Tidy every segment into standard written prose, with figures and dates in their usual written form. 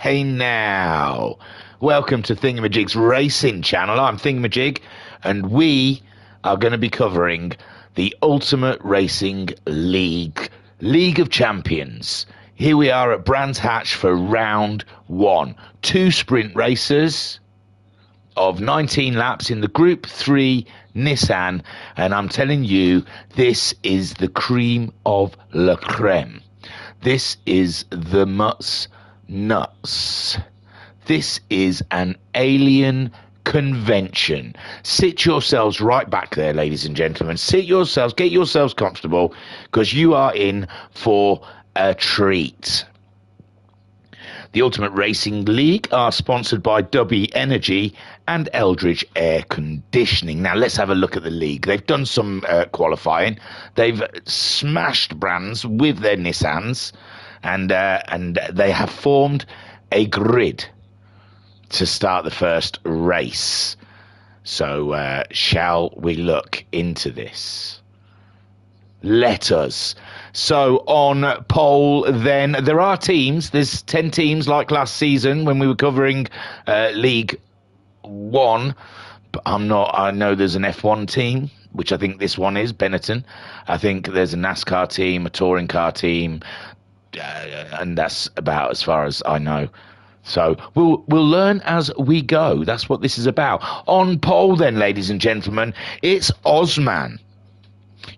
Hey now, welcome to Thingamajig's Racing channel. I'm Thingamajig, and we are going to be covering the Ultimate Racing League of Champions. Here we are at Brands Hatch for round one. 2 sprint races of 19 laps in the Group 3 Nissan, and I'm telling you, this is the cream of la creme. This is the nuts. This is an alien convention. Sit yourselves right back there, ladies and gentlemen. Sit yourselves, get yourselves comfortable, because you are in for a treat. The Ultimate Racing League are sponsored by Dubby Energy and Eldridge Air Conditioning. Now let's have a look at the league. They've done some qualifying. They've smashed Brands with their Nissans, and they have formed a grid to start the first race. So shall we look into this? Let us. So on pole then, there are teams. There's 10 teams like last season when we were covering League 1. But I know there's an F1 team, which I think this one is, Benetton. I think there's a NASCAR team, a touring car team, and that's about as far as I know. So we'll learn as we go. That's what this is about. On pole then, ladies and gentlemen, it's Osman.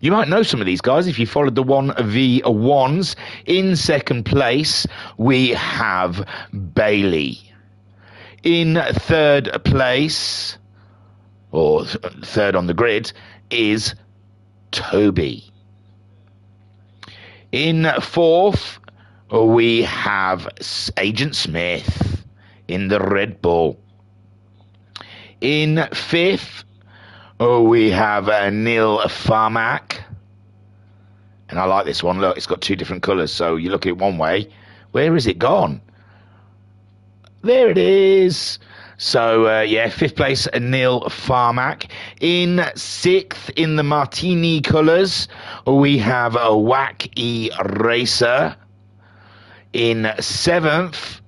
You might know some of these guys if you followed the 1v1s. In second place, we have Bailey. In third place, or third on the grid, is Toby. In fourth, we have Agent Smith in the Red Bull. In fifth, we have Neil Farmack. And I like this one. Look, it's got 2 different colours. So you look at it one way. Where is it gone? There it is. So, yeah, 5th place, Neil Farmack. In 6th, in the Martini colours, we have a Wacky Racer. In 7th,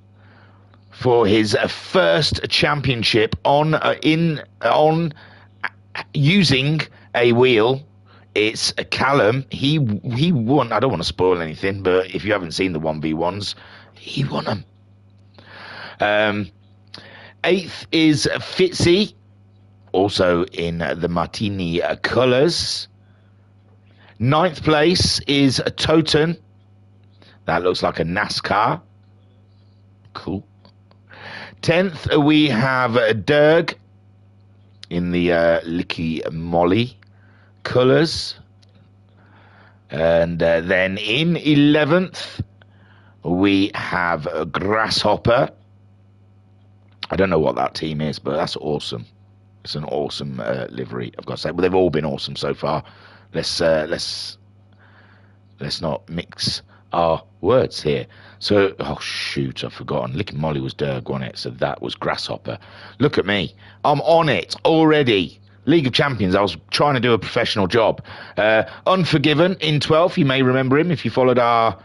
for his first championship on using a wheel, it's a Callum. He won. I don't want to spoil anything, but if you haven't seen the 1v1s, he won them. 8th is Fitzy, also in the Martini colours. 9th place is Toten. That looks like a NASCAR. Cool. 10th, we have Derg in the Licky Molly colours. And then in 11th, we have Grasshopper. I don't know what that team is, but that's awesome. It's an awesome livery, I've got to say. Well, they've all been awesome so far. Let's not mix our words here. So, oh shoot, I've forgotten. Licky Molly was Derg, wasn't it? So that was Grasshopper. Look at me. I'm on it already. League of Champions. I was trying to do a professional job. Unforgiven in 12th. You may remember him if you followed our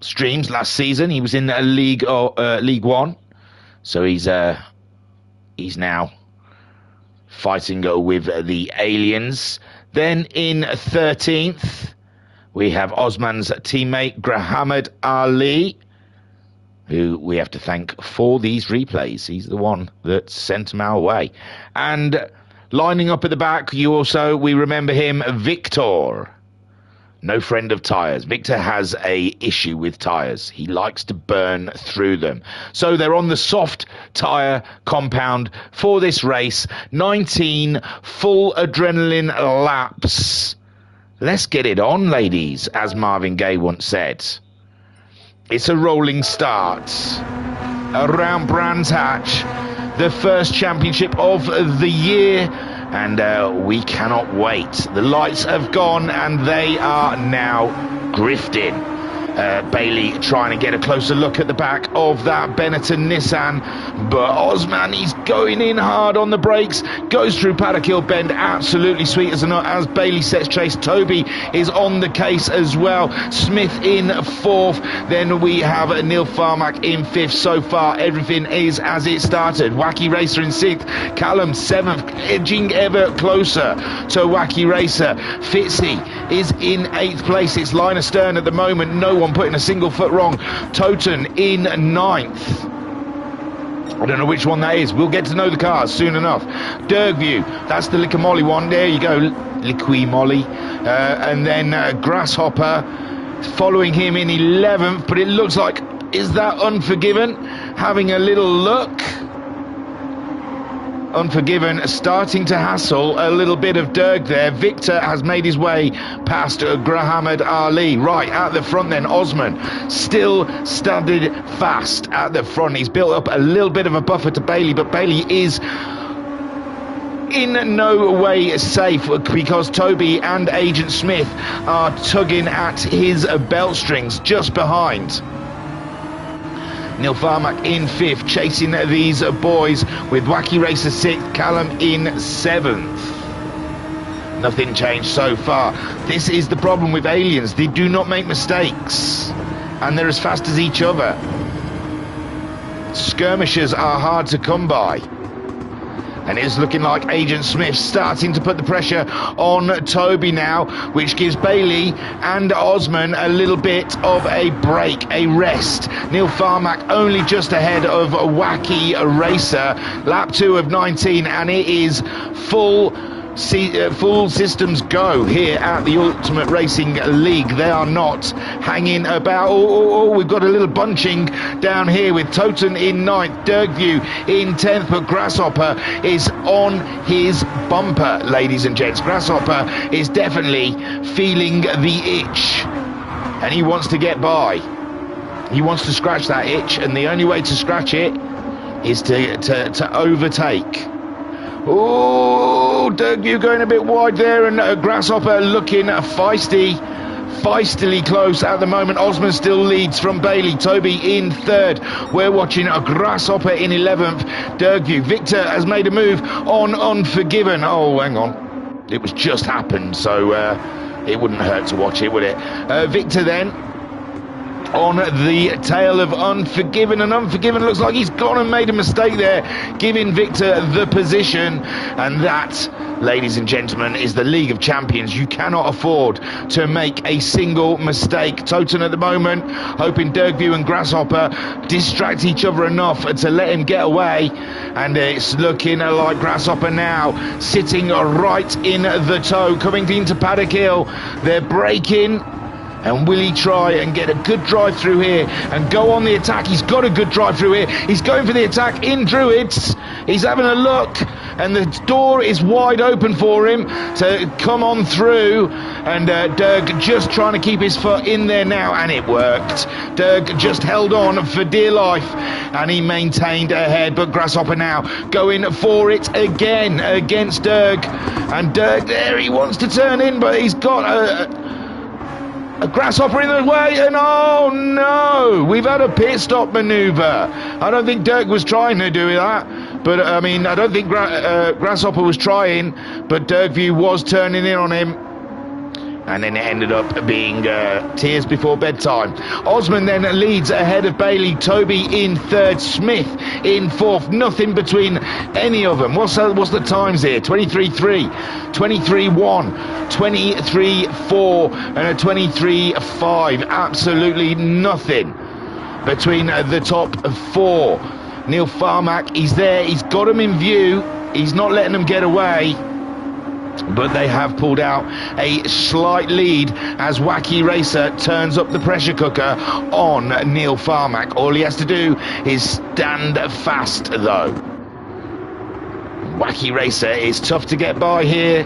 streams last season. He was in League 1. So he's now fighting with the aliens. Then in 13th, we have Osman's teammate, Grahamad Ali, who we have to thank for these replays. He's the one that sent them our way. And lining up at the back, we remember him, Victor. No friend of tyres. Victor has a issue with tyres. He likes to burn through them. So they're on the soft tyre compound for this race. 19 full adrenaline laps. Let's get it on, ladies, as Marvin Gaye once said. It's a rolling start. Around Brands Hatch, the first championship of the year. And we cannot wait. The lights have gone and they are now grifting. Bailey trying to get a closer look at the back of that Benetton Nissan, but Osman, he's going in hard on the brakes, goes through Paddock Hill Bend, absolutely sweet as a nut as Bailey sets chase. Toby is on the case as well. Smith in 4th, then we have Neil Farmack in 5th. So far everything is as it started. Wacky Racer in 6th, Callum 7th, edging ever closer to Wacky Racer. Fitzy is in 8th place. It's line astern at the moment, no one putting a single foot wrong. Toten in 9th. I don't know which one that is. We'll get to know the cars soon enough. Dergview, that's the Liquor Molly one. There you go, Liqui Molly. And then Grasshopper following him in 11th, but it looks like, is that Unforgiven? Having a little look. Unforgiven starting to hassle a little bit of Derg there. Victor has made his way past Grahamad Ali. Right at the front then, Osman still standing fast at the front. He's built up a little bit of a buffer to Bailey, but Bailey is in no way safe because Toby and Agent Smith are tugging at his belt strings just behind. Neil Farmack in 5th, chasing these boys with Wacky Racer 6th, Callum in 7th. Nothing changed so far. This is the problem with aliens. They do not make mistakes, and they're as fast as each other. Skirmishers are hard to come by. And it's looking like Agent Smith starting to put the pressure on Toby now, which gives Bailey and Osman a little bit of a break, a rest. Neil Farmack only just ahead of Wacky Racer, lap 2 of 19, and it is full systems go here at the Ultimate Racing League. They are not hanging about. We've got a little bunching down here with Toten in 9th, Dergview in 10th, but Grasshopper is on his bumper, ladies and gents. Grasshopper is definitely feeling the itch, and he wants to get by. He wants to scratch that itch, and the only way to scratch it is to overtake. Oh, Dergview going a bit wide there, and Grasshopper looking feistily close at the moment. Osman still leads from Bailey. Toby in 3rd. We're watching a Grasshopper in 11th. Dergview. Victor has made a move on Unforgiven. Oh, hang on. It was just happened, so it wouldn't hurt to watch it, would it? Victor then on the tail of Unforgiven, and Unforgiven looks like he's gone and made a mistake there, giving Victor the position. And that, ladies and gentlemen, is the League of Champions. You cannot afford to make a single mistake. Toten at the moment hoping Dergview and Grasshopper distract each other enough to let him get away, and it's looking like Grasshopper now sitting right in the toe, coming into Paddock Hill. They're braking. And will he try and get a good drive through here and go on the attack? He's got a good drive through here. He's going for the attack in Druids. He's having a look, and the door is wide open for him to come on through. And Derg just trying to keep his foot in there now, and it worked. Derg just held on for dear life, and he maintained ahead. But Grasshopper now going for it again against Derg. And Derg there, he wants to turn in, but he's got a Grasshopper in the way, and oh no, we've had a pit stop manoeuvre. I don't think Derg was trying to do that, but I mean, I don't think Grasshopper was trying, but Dergview was turning in on him. And then it ended up being tears before bedtime. Osman then leads ahead of Bailey. Toby in 3rd. Smith in 4th. Nothing between any of them. What's the times here? 23.3, 23.1, 23.4, and a 23.5. Absolutely nothing between the top 4. Neil Farmack, he's there. He's got him in view. He's not letting them get away. But they have pulled out a slight lead as Wacky Racer turns up the pressure cooker on Neil Farmack. All he has to do is stand fast, though. Wacky Racer is tough to get by here.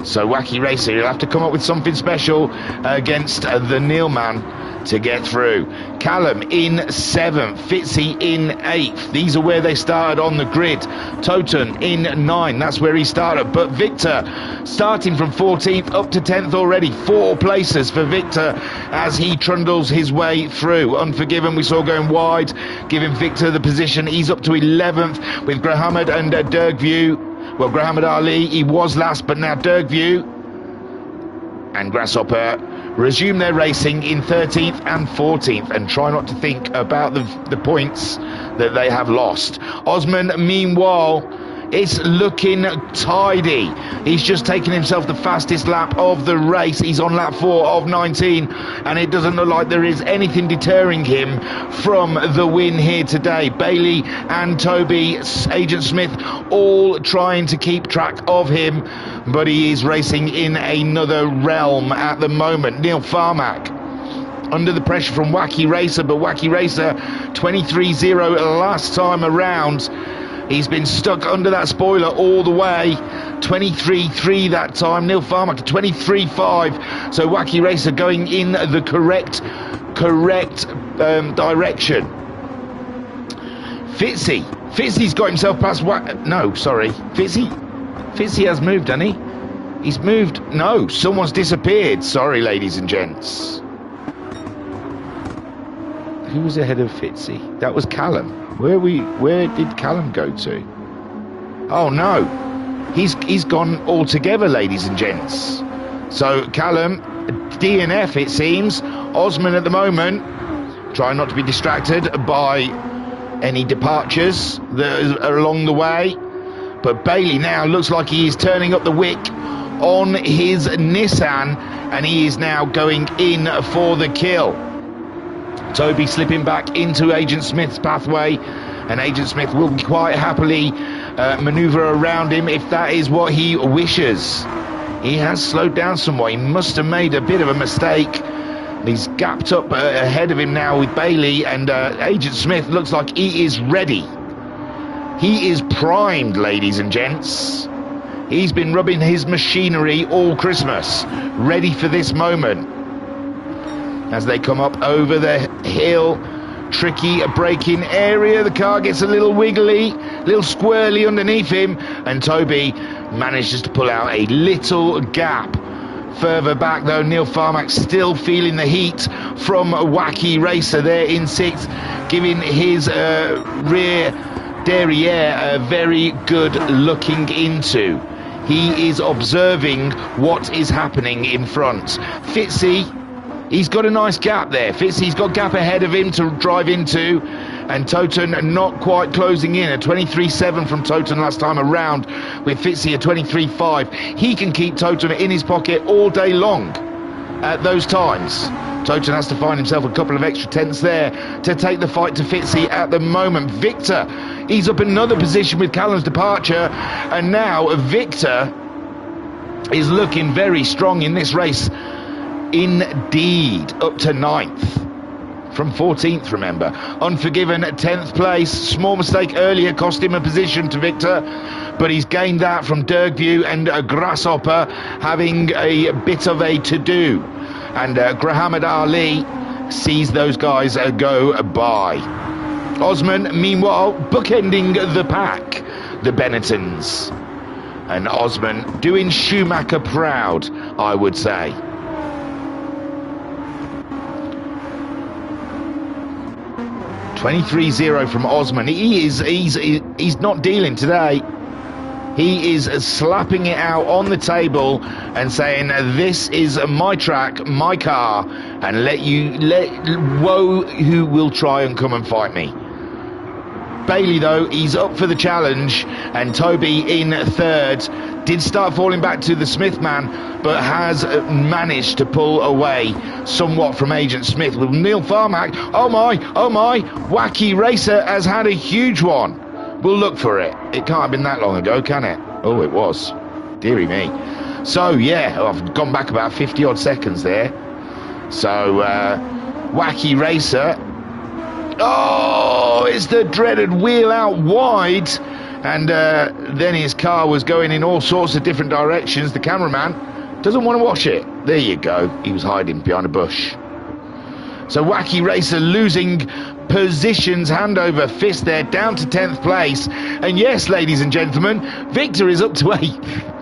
So Wacky Racer, he'll have to come up with something special against the Neil man. to get through. Callum in 7th, Fitzy in 8th. These are where they started on the grid. Toten in 9th, that's where he started. But Victor starting from 14th up to 10th already. 4 places for Victor as he trundles his way through. Unforgiven we saw going wide, giving Victor the position. He's up to 11th with Grahamad and Dergview. Well, Grahamad Ali, he was last, but now Dergview and Grasshopper resume their racing in 13th and 14th and try not to think about the points that they have lost. Osman, meanwhile, it's looking tidy. He's just taken himself the fastest lap of the race. He's on lap 4 of 19, and it doesn't look like there is anything deterring him from the win here today. Bailey and Toby, Agent Smith, all trying to keep track of him, but he is racing in another realm at the moment. Neil Farmack under the pressure from Wacky Racer, but Wacky Racer 23-0 last time around. He's been stuck under that spoiler all the way. 23-3 that time. Neil Farmack to 23-5. So Wacky Racer going in the correct direction. Fitzy's got himself past Fitzy has moved, hasn't he? He's moved. No, someone's disappeared. Sorry, ladies and gents. Who was ahead of Fitzy? That was Callum. Where did Callum go to? Oh no, he's gone altogether, ladies and gents. So Callum, DNF it seems. Osman at the moment, trying not to be distracted by any departures that are along the way. But Bailey now looks like he is turning up the wick on his Nissan, and he is now going in for the kill. Toby slipping back into Agent Smith's pathway, and Agent Smith will quite happily manoeuvre around him if that is what he wishes. He has slowed down somewhat. He must have made a bit of a mistake. He's gapped up ahead of him now with Bailey, and Agent Smith looks like he is ready. He is primed, ladies and gents. He's been rubbing his machinery all Christmas, ready for this moment. As they come up over the hill, tricky braking area, the car gets a little wiggly, a little squirrely underneath him, and Toby manages to pull out a little gap. Further back though, Neil Farmack still feeling the heat from Wacky Racer there in 6th, giving his rear derriere a very good looking into. He is observing what is happening in front. Fitzy, he's got a nice gap there. Fitzy's got gap ahead of him to drive into, and Toten not quite closing in. A 23-7 from Toten last time around, with Fitzy a 23-5. He can keep Toten in his pocket all day long at those times. Toten has to find himself a couple of extra tenths there to take the fight to Fitzy at the moment. Victor, he's up another position with Callum's departure, and now Victor is looking very strong in this race. Indeed, up to 9th from 14th, remember. Unforgiven 10th place. Small mistake earlier cost him a position to Victor, but he's gained that from Dergview and Grasshopper having a bit of a to-do. And Grahamad Ali sees those guys go by. Osman, meanwhile, bookending the pack, the Benettons. And Osman doing Schumacher proud, I would say. 23-0 from Osman. He's not dealing today. He is slapping it out on the table and saying, this is my track, my car, and woe who will try and come and fight me. Bailey, though, he's up for the challenge, and Toby in 3rd. Did start falling back to the Smith man, but has managed to pull away somewhat from Agent Smith with Neil Farmack. Oh my, Wacky Racer has had a huge one. We'll look for it. It can't have been that long ago, can it? Oh, it was. Dearie me. So, yeah, I've gone back about 50 odd seconds there. So, Wacky Racer. Oh, it's the dreaded wheel out wide, and then his car was going in all sorts of different directions. The cameraman doesn't want to watch it. There you go. He was hiding behind a bush. So Wacky Racer losing positions, hand over fist there, down to 10th place. And yes, ladies and gentlemen, Victor is up to 8th.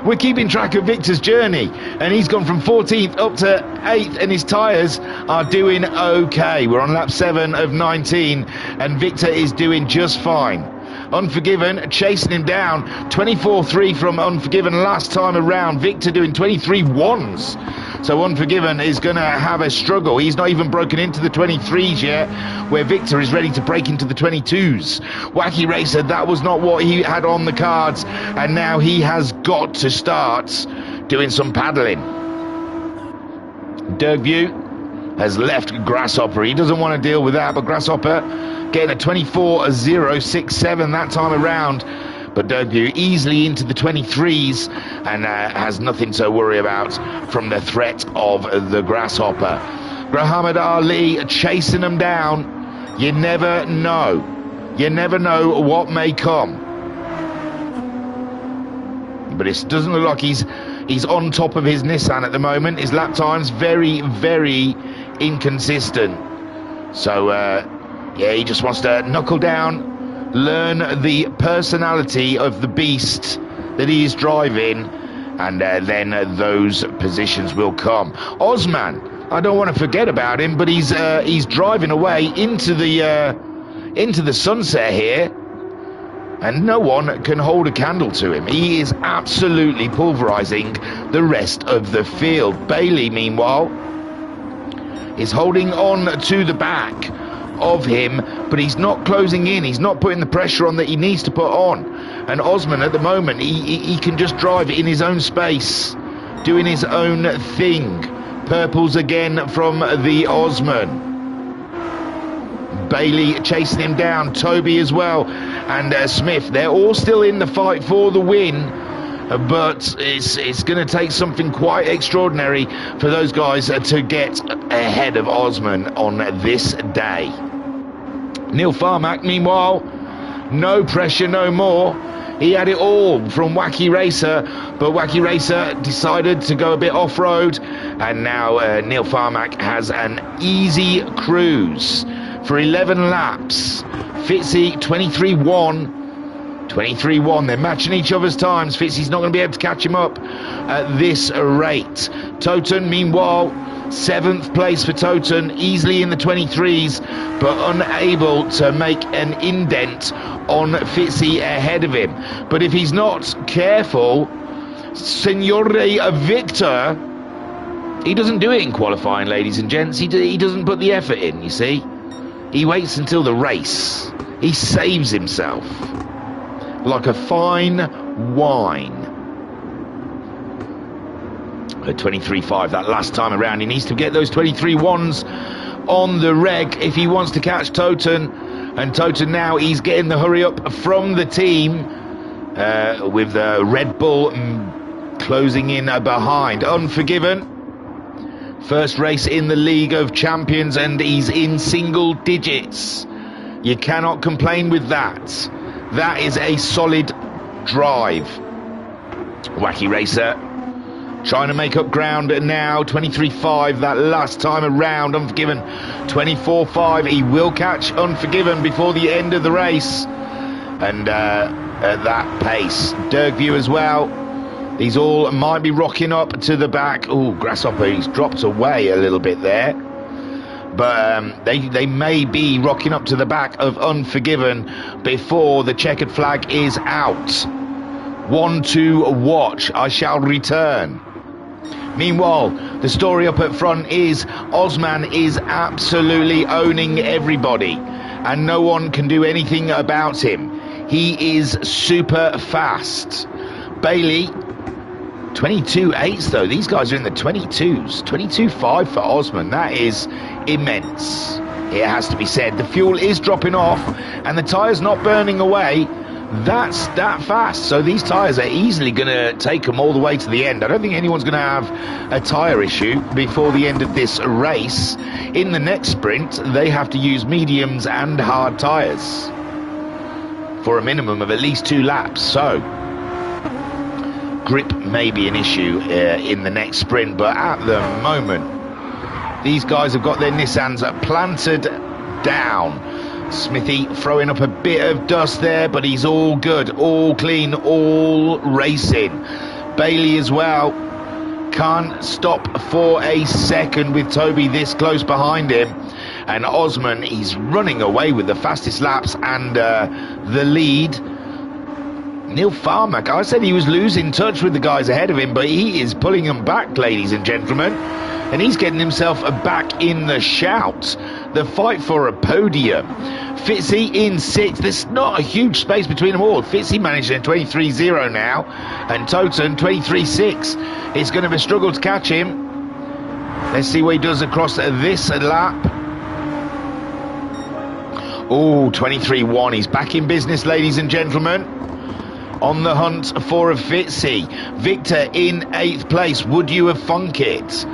We're keeping track of Victor's journey, and he's gone from 14th up to 8th, and his tyres are doing okay. We're on lap 7 of 19, and Victor is doing just fine. Unforgiven chasing him down, 24.3 from Unforgiven last time around. Victor doing 23.1s. So Unforgiven is going to have a struggle. He's not even broken into the 23s yet, where Victor is ready to break into the 22s. Wacky Racer, that was not what he had on the cards, and now he has got to start doing some paddling. Dirkview has left Grasshopper. He doesn't want to deal with that, but Grasshopper getting a 24.067 that time around. But Dirkview easily into the 23s and has nothing to worry about from the threat of the Grasshopper. Muhammad Ali chasing them down. You never know. You never know what may come. But it doesn't look like he's on top of his Nissan at the moment. His lap time's very, very inconsistent. So, yeah, he just wants to knuckle down, learn the personality of the beast that he is driving, and then those positions will come. Osman, I don't want to forget about him, but he's driving away into the sunset here, and no one can hold a candle to him. He is absolutely pulverizing the rest of the field. Bailey, meanwhile, is holding on to the back of him, but he's not closing in. He's not putting the pressure on that he needs to put on. And Osman at the moment, he can just drive in his own space, doing his own thing. Purples again from the Osman. Bailey chasing him down, Toby as well, and Smith. They're all still in the fight for the win, but it's going to take something quite extraordinary for those guys to get ahead of Osman on this day. Neil Farmack, meanwhile, no pressure, no more. He had it all from Wacky Racer, but Wacky Racer decided to go a bit off-road, and now Neil Farmack has an easy cruise for 11 laps. Fitzy 23.1, 23.1. They're matching each other's times. Fitzy's not going to be able to catch him up at this rate. Toten, meanwhile, 7th place for Toten, easily in the 23s, but unable to make an indent on Fitzy ahead of him. But if he's not careful, Signore Victor, he doesn't do it in qualifying, ladies and gents. He doesn't put the effort in, you see. He waits until the race. He saves himself like a fine wine. 23.5 that last time around. He needs to get those 23.1s on the reg if he wants to catch Toten. And Toten now, he's getting the hurry up from the team with Red Bull closing in behind. Unforgiven. First race in the League of Champions, and he's in single digits. You cannot complain with that. That is a solid drive. Wacky Racer trying to make up ground now. 23.5 that last time around. Unforgiven 24.5. He will catch Unforgiven before the end of the race, and at that pace. Dirkview as well. These all might be rocking up to the back. Oh, Grasshopper, he's dropped away a little bit there. But they may be rocking up to the back of Unforgiven before the checkered flag is out. One to watch. I shall return. Meanwhile, the story up at front is Osman is absolutely owning everybody, and no one can do anything about him. He is super fast. Bailey, 22.8s though. These guys are in the 22s. 22.5 for Osman. That is immense. It has to be said. The fuel is dropping off, and the tyre's not burning away. That's that fast. So these tyres are easily going to take them all the way to the end. I don't think anyone's going to have a tyre issue before the end of this race. In the next sprint, they have to use mediums and hard tyres for a minimum of at least 2 laps. So grip may be an issue in the next sprint, but at the moment, These guys have got their Nissans planted down. Smithy throwing up a bit of dust there, but he's all good, all clean, all racing. Bailey as well. Can't stop for a second with Toby this close behind him. And Osman, he's running away with the fastest laps and the lead. Neil Farmer, I said he was losing touch with the guys ahead of him, but he is pulling them back, ladies and gentlemen. And he's getting himself back in the shout. The fight for a podium. Fitzy in 6th. There's not a huge space between them all. Fitzy managed in 23.0 now. And Toten 23.6. It's going to be a struggle to catch him. Let's see what he does across this lap. Oh, 23.1. He's back in business, ladies and gentlemen. On the hunt for a Fitzy. Victor in 8th place. Would you have funk it?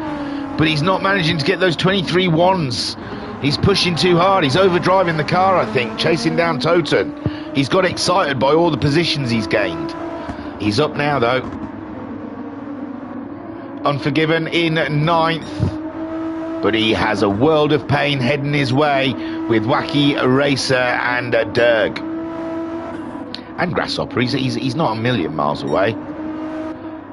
But he's not managing to get those 23.1s. He's pushing too hard. He's overdriving the car, I think, chasing down Toten. He's got excited by all the positions he's gained. He's up now, though. Unforgiven in 9th. But he has a world of pain heading his way with Wacky Racer and Derg. And Grasshopper. He's not a million miles away.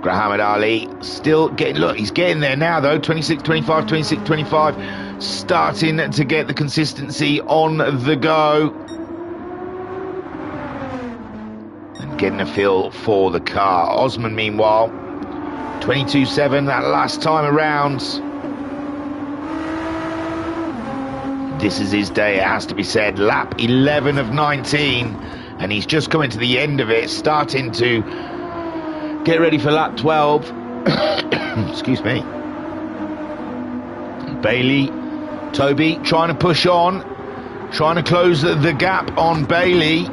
Grahamad Ali still getting, look, he's getting there now though. 26.25, 26.25, starting to get the consistency on the go. And getting a feel for the car. Osman, meanwhile, 22.7 that last time around. This is his day, it has to be said. Lap 11 of 19, and he's just coming to the end of it, starting to get ready for lap 12. Excuse me. Bailey, Toby trying to push on, trying to close the gap on Bailey.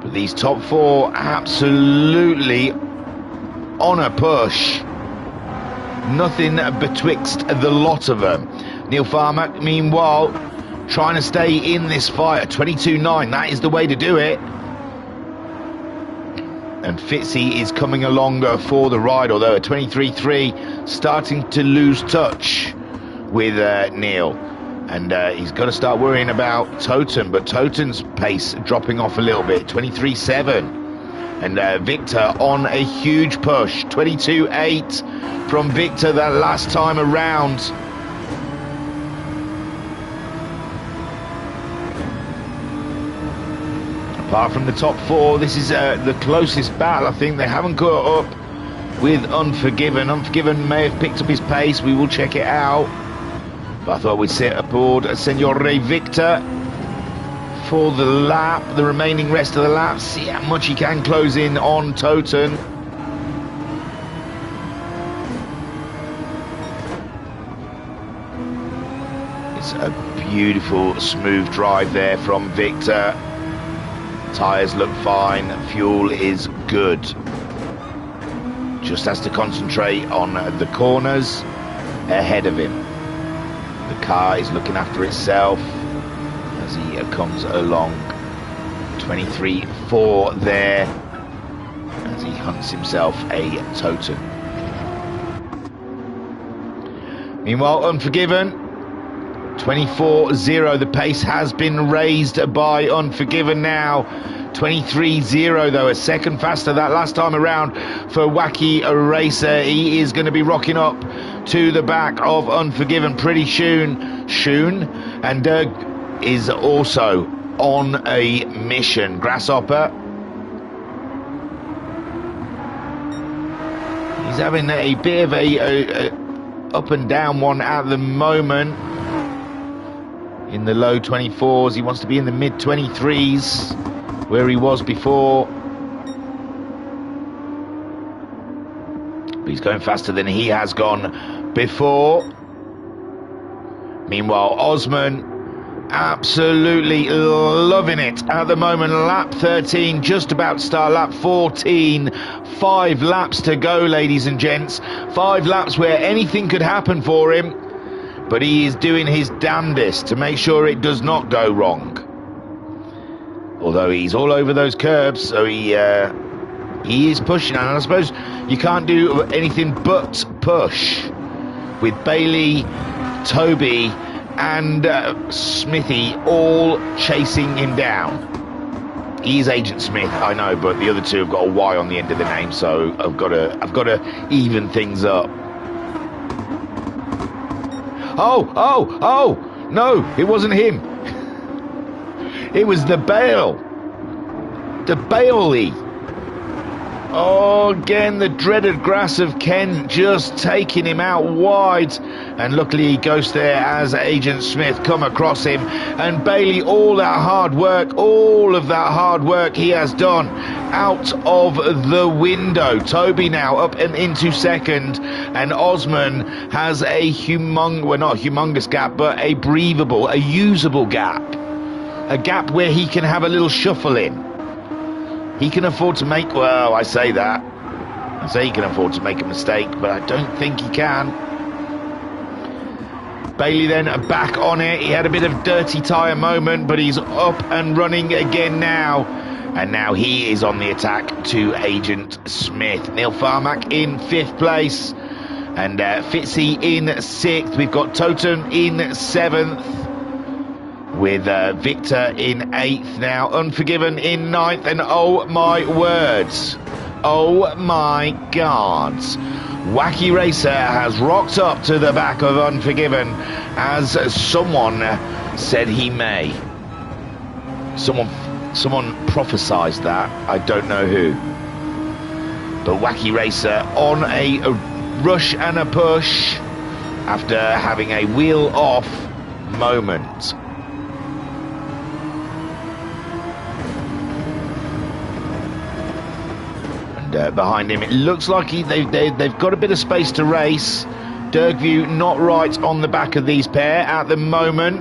But these top 4 absolutely on a push. Nothing betwixt the lot of them. Neil Farmer, meanwhile, trying to stay in this fight. 22.9, that is the way to do it. And Fitzy is coming along for the ride, although at 23.3, starting to lose touch with Neil. And he's got to start worrying about Toten, but Toten's pace dropping off a little bit, 23.7. And Victor on a huge push, 22.8 from Victor that last time around. Apart from the top 4, this is the closest battle. I think they haven't caught up with Unforgiven. Unforgiven may have picked up his pace. We will check it out. But I thought we'd sit aboard Senore Victor for the lap, the remaining rest of the lap. See how much he can close in on Toten. It's a beautiful, smooth drive there from Victor. Tyres look fine, fuel is good. Just has to concentrate on the corners ahead of him. The car is looking after itself as he comes along. 23.4 there as he hunts himself a Toten. Meanwhile, Unforgiven, 24.0. The pace has been raised by Unforgiven now. 23.0 though, a second faster that last time around for Wacky Racer. He is going to be rocking up to the back of Unforgiven pretty soon. And Derg is also on a mission. Grasshopper, he's having a bit of a up and down one at the moment. In the low 24s, he wants to be in the mid 23s where he was before. But he's going faster than he has gone before. Meanwhile, Osman absolutely loving it at the moment. Lap 13, just about to start lap 14. 5 laps to go, ladies and gents. 5 laps where anything could happen for him. But he is doing his damnedest to make sure it does not go wrong. Although he's all over those curbs, so he He is pushing, and I suppose you can't do anything but push with Bailey, Toby, and Smithy all chasing him down. He is Agent Smith, I know, but the other two have got a Y on the end of the name, so I've got to even things up. Oh! No, it wasn't him. It was the Bale. The Bailey. Oh, again, the dreaded grass of Ken just taking him out wide. And luckily he goes there as Agent Smith come across him. And Bailey, all of that hard work he has done out of the window. Toby now up and into second. And Osman has a not a humongous gap, but a breathable, a usable gap. A gap where he can have a little shuffle in. He can afford to make, well, I say that. I say he can afford to make a mistake, but I don't think he can. Bailey then back on it. He had a bit of dirty tyre moment, but he's up and running again now. And now he is on the attack to Agent Smith. Neil Farmack in 5th place. And Fitzy in 6th. We've got Totem in 7th. With Victor in 8th now, Unforgiven in 9th, and oh my words, oh my God, Wacky Racer has rocked up to the back of Unforgiven, as someone said he may. Someone prophesized that, I don't know who. But Wacky Racer on a rush and a push after having a wheel off moment. Behind him, it looks like they've got a bit of space to race. Dirkview not right on the back of these pair at the moment,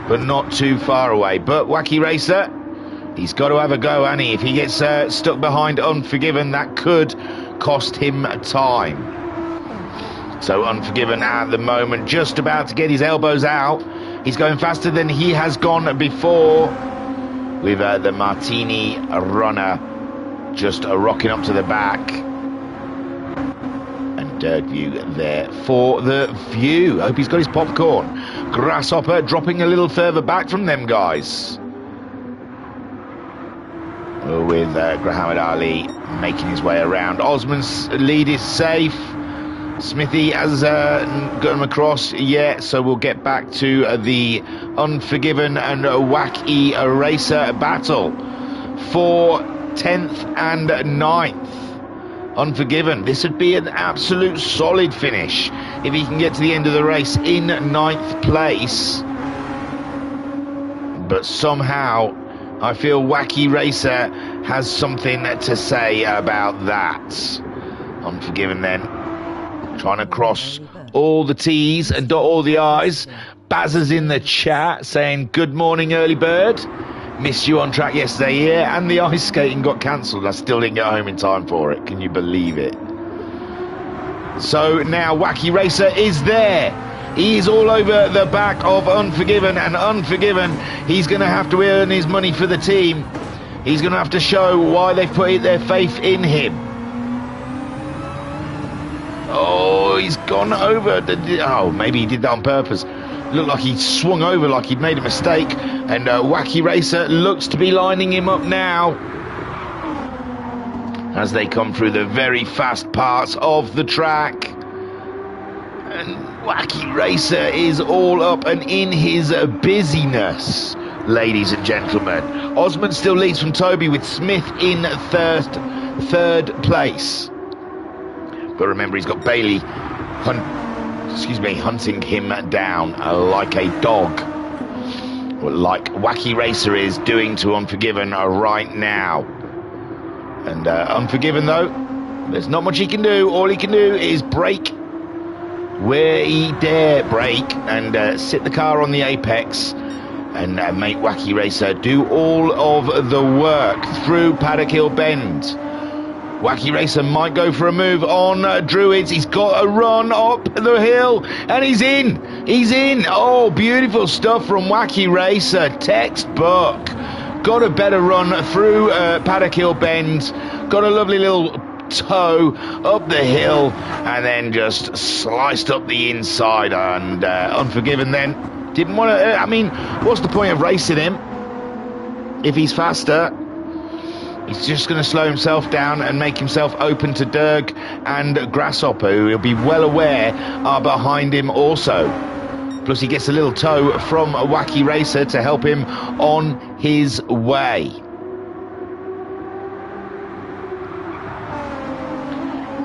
but not too far away. But Wacky Racer, he's got to have a go, and if he gets stuck behind Unforgiven, that could cost him time. So Unforgiven at the moment, just about to get his elbows out. He's going faster than he has gone before, with the Martini runner just rocking up to the back. And Dirkview there for the view. I hope he's got his popcorn. Grasshopper dropping a little further back from them guys. With Muhammad Ali making his way around. Osman's lead is safe. Smithy has got him across yet, so we'll get back to the Unforgiven and Wacky Racer battle for 10th and 9th. Unforgiven, this would be an absolute solid finish if he can get to the end of the race in 9th place. But somehow I feel Wacky Racer has something to say about that. Unforgiven then trying to cross all the T's and dot all the I's. Bazza's in the chat saying good morning early bird. Missed you on track yesterday, yeah, and the ice skating got cancelled. I still didn't get home in time for it. Can you believe it? So now Wacky Racer is there. He is all over the back of Unforgiven, and Unforgiven, he's going to have to earn his money for the team. He's going to have to show why they've put their faith in him. Oh, he's gone over. Oh, maybe he did that on purpose. Looked like he swung over like he'd made a mistake, and Wacky Racer looks to be lining him up now as they come through the very fast parts of the track. And Wacky Racer is all up and in his busyness, ladies and gentlemen. Osman still leads from Toby, with Smith in third place. But remember, he's got Bailey hunting him down like a dog, like Wacky Racer is doing to Unforgiven right now. And Unforgiven, though, there's not much he can do. All he can do is brake where he dare brake and sit the car on the apex and make Wacky Racer do all of the work through Paddock Hill Bend. Wacky Racer might go for a move on Druids. He's got a run up the hill, and he's in. He's in. Oh, beautiful stuff from Wacky Racer. Textbook. got a better run through Paddock Hill Bend, got a lovely little toe up the hill, and then just sliced up the inside, and Unforgiven then didn't want to, I mean, what's the point of racing him if he's faster? He's just going to slow himself down and make himself open to Derg and Grasshopper, who he'll be well aware are behind him also. Plus he gets a little toe from Wacky Racer to help him on his way.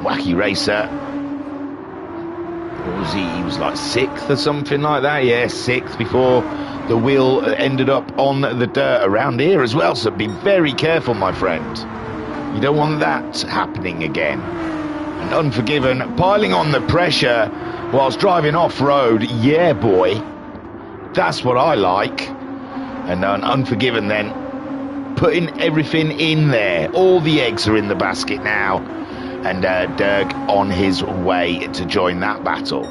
Wacky Racer, what was he? He was like 6th or something like that. Yeah, 6th before the wheel ended up on the dirt around here as well. So be very careful, my friend. You don't want that happening again. And Unforgiven piling on the pressure whilst driving off-road. Yeah, boy. That's what I like. And Unforgiven then putting everything in there. All the eggs are in the basket now. And Derg on his way to join that battle.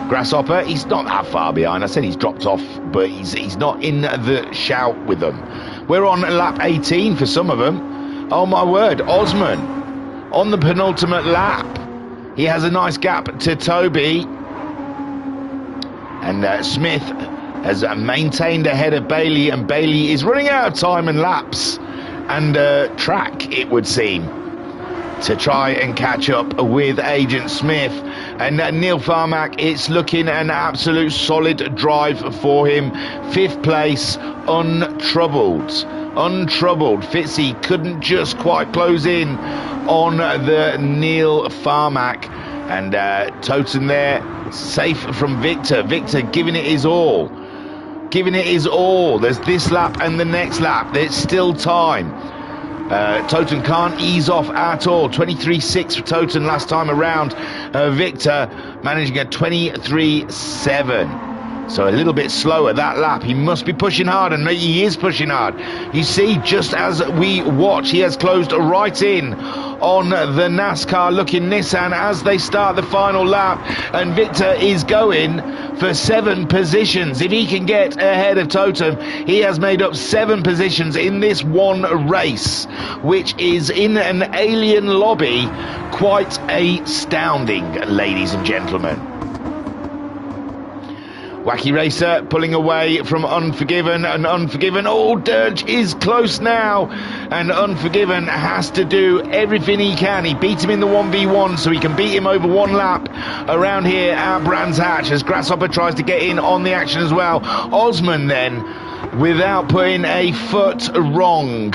Grasshopper, he's not that far behind. I said he's dropped off, but he's not in the shout with them. We're on lap 18 for some of them. Oh my word, Osman on the penultimate lap. He has a nice gap to Toby. And Smith has maintained ahead of Bailey, and Bailey is running out of time and laps and track, it would seem, to try and catch up with Agent Smith. And Neil Farmack, it's looking an absolute solid drive for him. 5th place, untroubled. Fitzy couldn't just quite close in on the Neil Farmack. And Toten there, safe from Victor. Victor giving it his all. There's this lap and the next lap. There's still time. Toten can't ease off at all. 23.6 for Toten last time around. Victor managing a 23.7. So a little bit slower that lap. He must be pushing hard, and he is pushing hard. You see, just as we watch, he has closed right in on the NASCAR-looking Nissan as they start the final lap, and Victor is going for 7 positions. If he can get ahead of Totem, he has made up 7 positions in this one race, which is in an alien lobby quite astounding, ladies and gentlemen. Wacky Racer pulling away from Unforgiven, and Unforgiven, oh, Dirge is close now, and Unforgiven has to do everything he can. He beat him in the 1v1, so he can beat him over 1 lap around here at Brands Hatch, as Grasshopper tries to get in on the action as well. Osman then, without putting a foot wrong,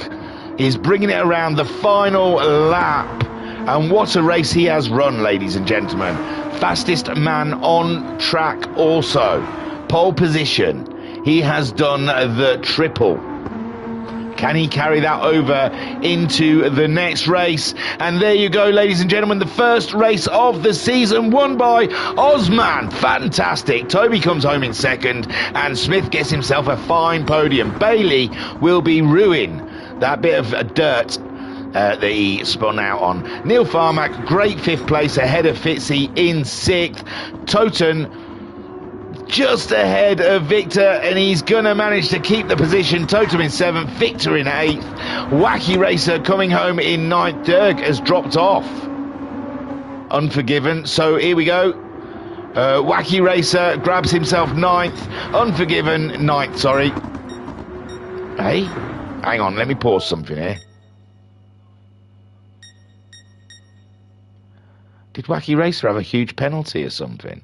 is bringing it around the final lap. And what a race he has run, ladies and gentlemen. Fastest man on track also. Pole position. He has done the triple. Can he carry that over into the next race? And there you go, ladies and gentlemen. The first race of the season won by Osman. Fantastic. Toby comes home in 2nd, and Smith gets himself a fine podium. Bailey will be ruined. That bit of dirt that he spun out on. Neil Farmack, great 5th place ahead of Fitzy in 6th. Toten just ahead of Victor, and he's gonna manage to keep the position. Totem in 7th, Victor in 8th. Wacky Racer coming home in 9th. Dirk has dropped off. Unforgiven, so here we go. Wacky Racer grabs himself 9th. Unforgiven 9th, sorry. Hey, hang on, let me pause something here. Did Wacky Racer have a huge penalty or something?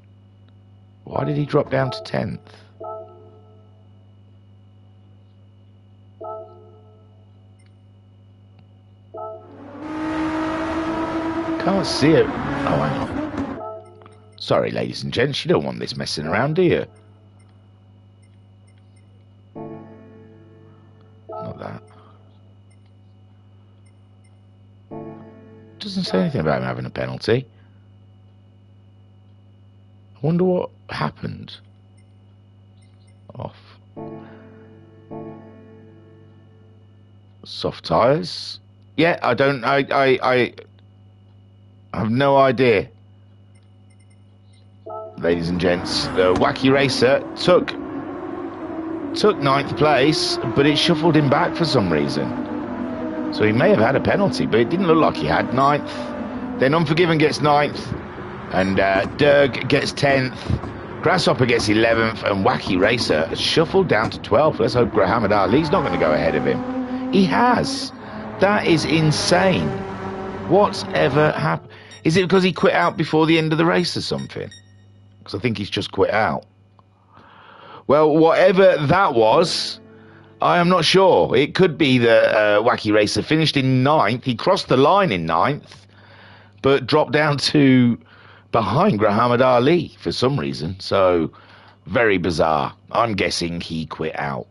Why did he drop down to 10th? Can't see it. Oh, hang on. Sorry, ladies and gents, you don't want this messing around, do you? Not that. Doesn't say anything about him having a penalty. I wonder what happened. Off. Soft tyres. Yeah, I have no idea. Ladies and gents, the Wacky Racer took took 9th place, but it shuffled him back for some reason. So he may have had a penalty, but it didn't look like he had 9th. Then Unforgiven gets 9th, and Derg gets 10th. Grasshopper gets 11th, and Wacky Racer has shuffled down to 12th. Let's hope Muhammad Ali's not going to go ahead of him. He has. That is insane. What's ever happened? Is it because he quit out before the end of the race or something? Because I think he's just quit out. Well, whatever that was, I am not sure. It could be that Wacky Racer finished in 9th. He crossed the line in 9th, but dropped down to behind Muhammad Ali for some reason. So, very bizarre. I'm guessing he quit out.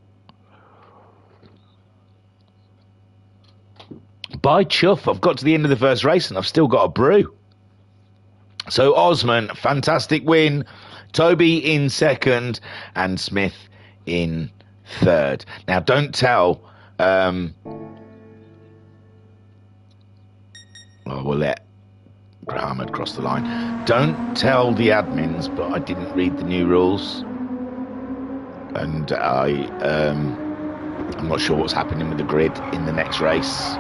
By chuff, I've got to the end of the first race and I've still got a brew. So, Osman, fantastic win. Toby in 2nd and Smith in 3rd. Now, don't tell... we'll let Muhammad cross the line. Don't tell the admins, but I didn't read the new rules. And I'm not sure what's happening with the grid in the next race.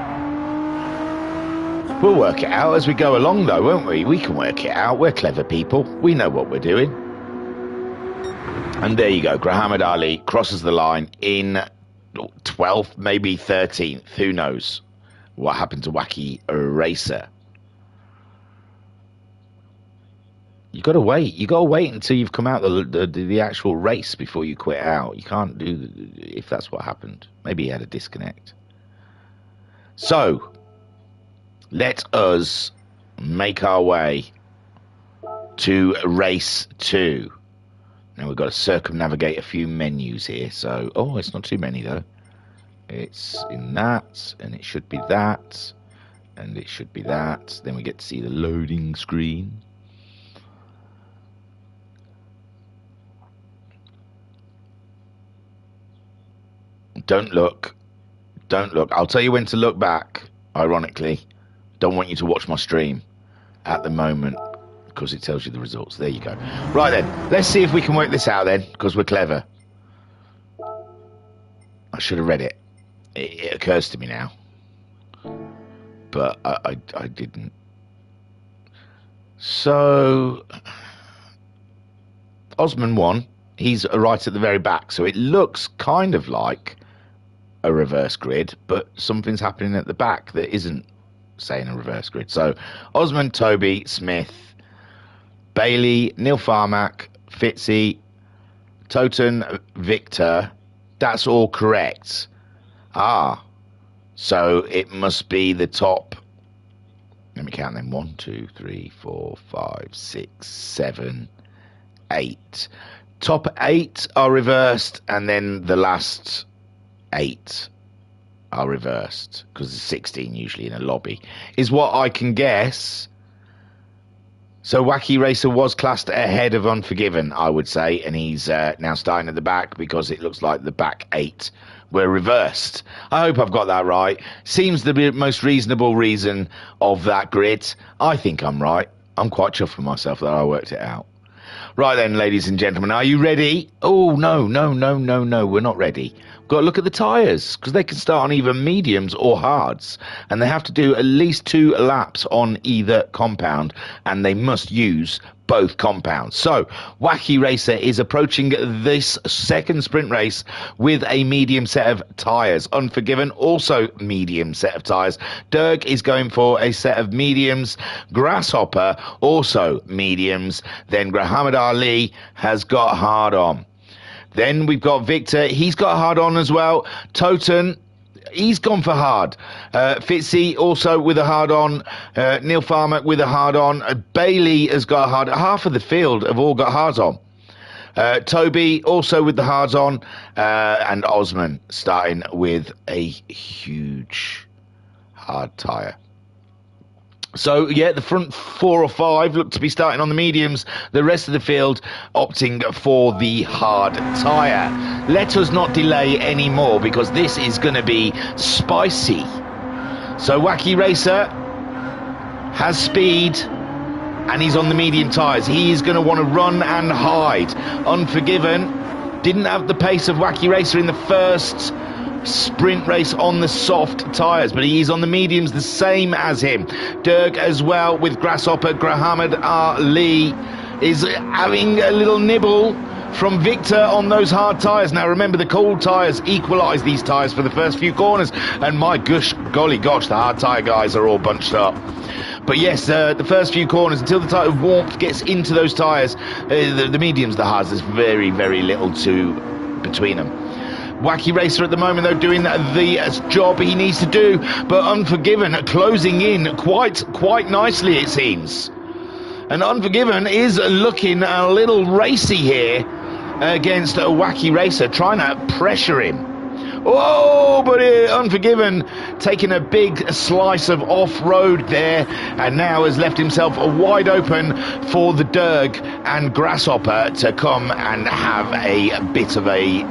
We'll work it out as we go along, though, won't we? We can work it out. We're clever people. We know what we're doing. And there you go. Muhammad Ali crosses the line in 12th, maybe 13th. Who knows what happened to Wacky Racer? You got to wait. You got to wait until you've come out the actual race before you quit out. You can't do if that's what happened. Maybe he had a disconnect. So let us make our way to race 2. Now we've got to circumnavigate a few menus here. So, it's not too many though. It's in that, and it should be that, and it should be that. Then we get to see the loading screen. Don't look. Don't look. I'll tell you when to look back, ironically. Don't want you to watch my stream at the moment because it tells you the results. There you go. Right then, let's see if we can work this out then, because we're clever. I should have read it. It occurs to me now. But I didn't. So, Osman won. He's right at the very back, so it looks kind of like a reverse grid, but something's happening at the back that isn't saying a reverse grid. So Osman, Toby, Smith, Bailey, Neil Farmack, Fitzy, Toten, Victor. That's all correct. So it must be the top. Let me count them. 1, 2, 3, 4, 5, 6, 7, 8. Top 8 are reversed, and then the last 8 are reversed, because there's 16 usually in a lobby, is what I can guess. So Wacky Racer was classed ahead of Unforgiven, I would say, and he's now starting at the back because it looks like the back 8 were reversed. I hope I've got that right. Seems the most reasonable reason of that grid. I think I'm right. I'm quite chuffed with myself that I worked it out. Right then, ladies and gentlemen, are you ready? Oh, no, we're not ready. We've got to look at the tyres, because they can start on either mediums or hards, and they have to do at least 2 laps on either compound, and they must use both compounds. So, Wacky Racer is approaching this second sprint race with a medium set of tyres. Unforgiven, also medium set of tyres. Derg is going for a set of mediums. Grasshopper, also mediums. Then Muhammad Ali has got hard on. Then we've got Victor. He's got hard on as well. Toten, he's gone for hard. Fitzy also with a hard on. Neil Farmer with a hard on. Bailey has got a hard on. Half of the field have all got hards on. Toby also with the hards on. And Osman starting with a huge hard tyre. So, yeah, the front 4 or 5 look to be starting on the mediums. The rest of the field opting for the hard tyre. Let us not delay any more because this is going to be spicy. So, Wacky Racer has speed and he's on the medium tyres. He is going to want to run and hide. Unforgiven Didn't have the pace of Wacky Racer in the first sprint race on the soft tyres, but he's on the mediums the same as him. Derg as well with Grasshopper. Grahamad Ali is having a little nibble from Victor on those hard tyres. Now remember, the cold tyres equalise these tyres for the first few corners, and my golly gosh, the hard tyre guys are all bunched up. But yes, the first few corners, until the warmth gets into those tyres, the mediums, the hards, there's very, very little between them. Wacky Racer at the moment, though, doing the job he needs to do, but Unforgiven closing in quite nicely, it seems. And Unforgiven is looking a little racy here against a Wacky Racer, trying to pressure him. Oh, but Unforgiven taking a big slice of off-road there, and now has left himself wide open for the Derg and Grasshopper to come and have a bit of a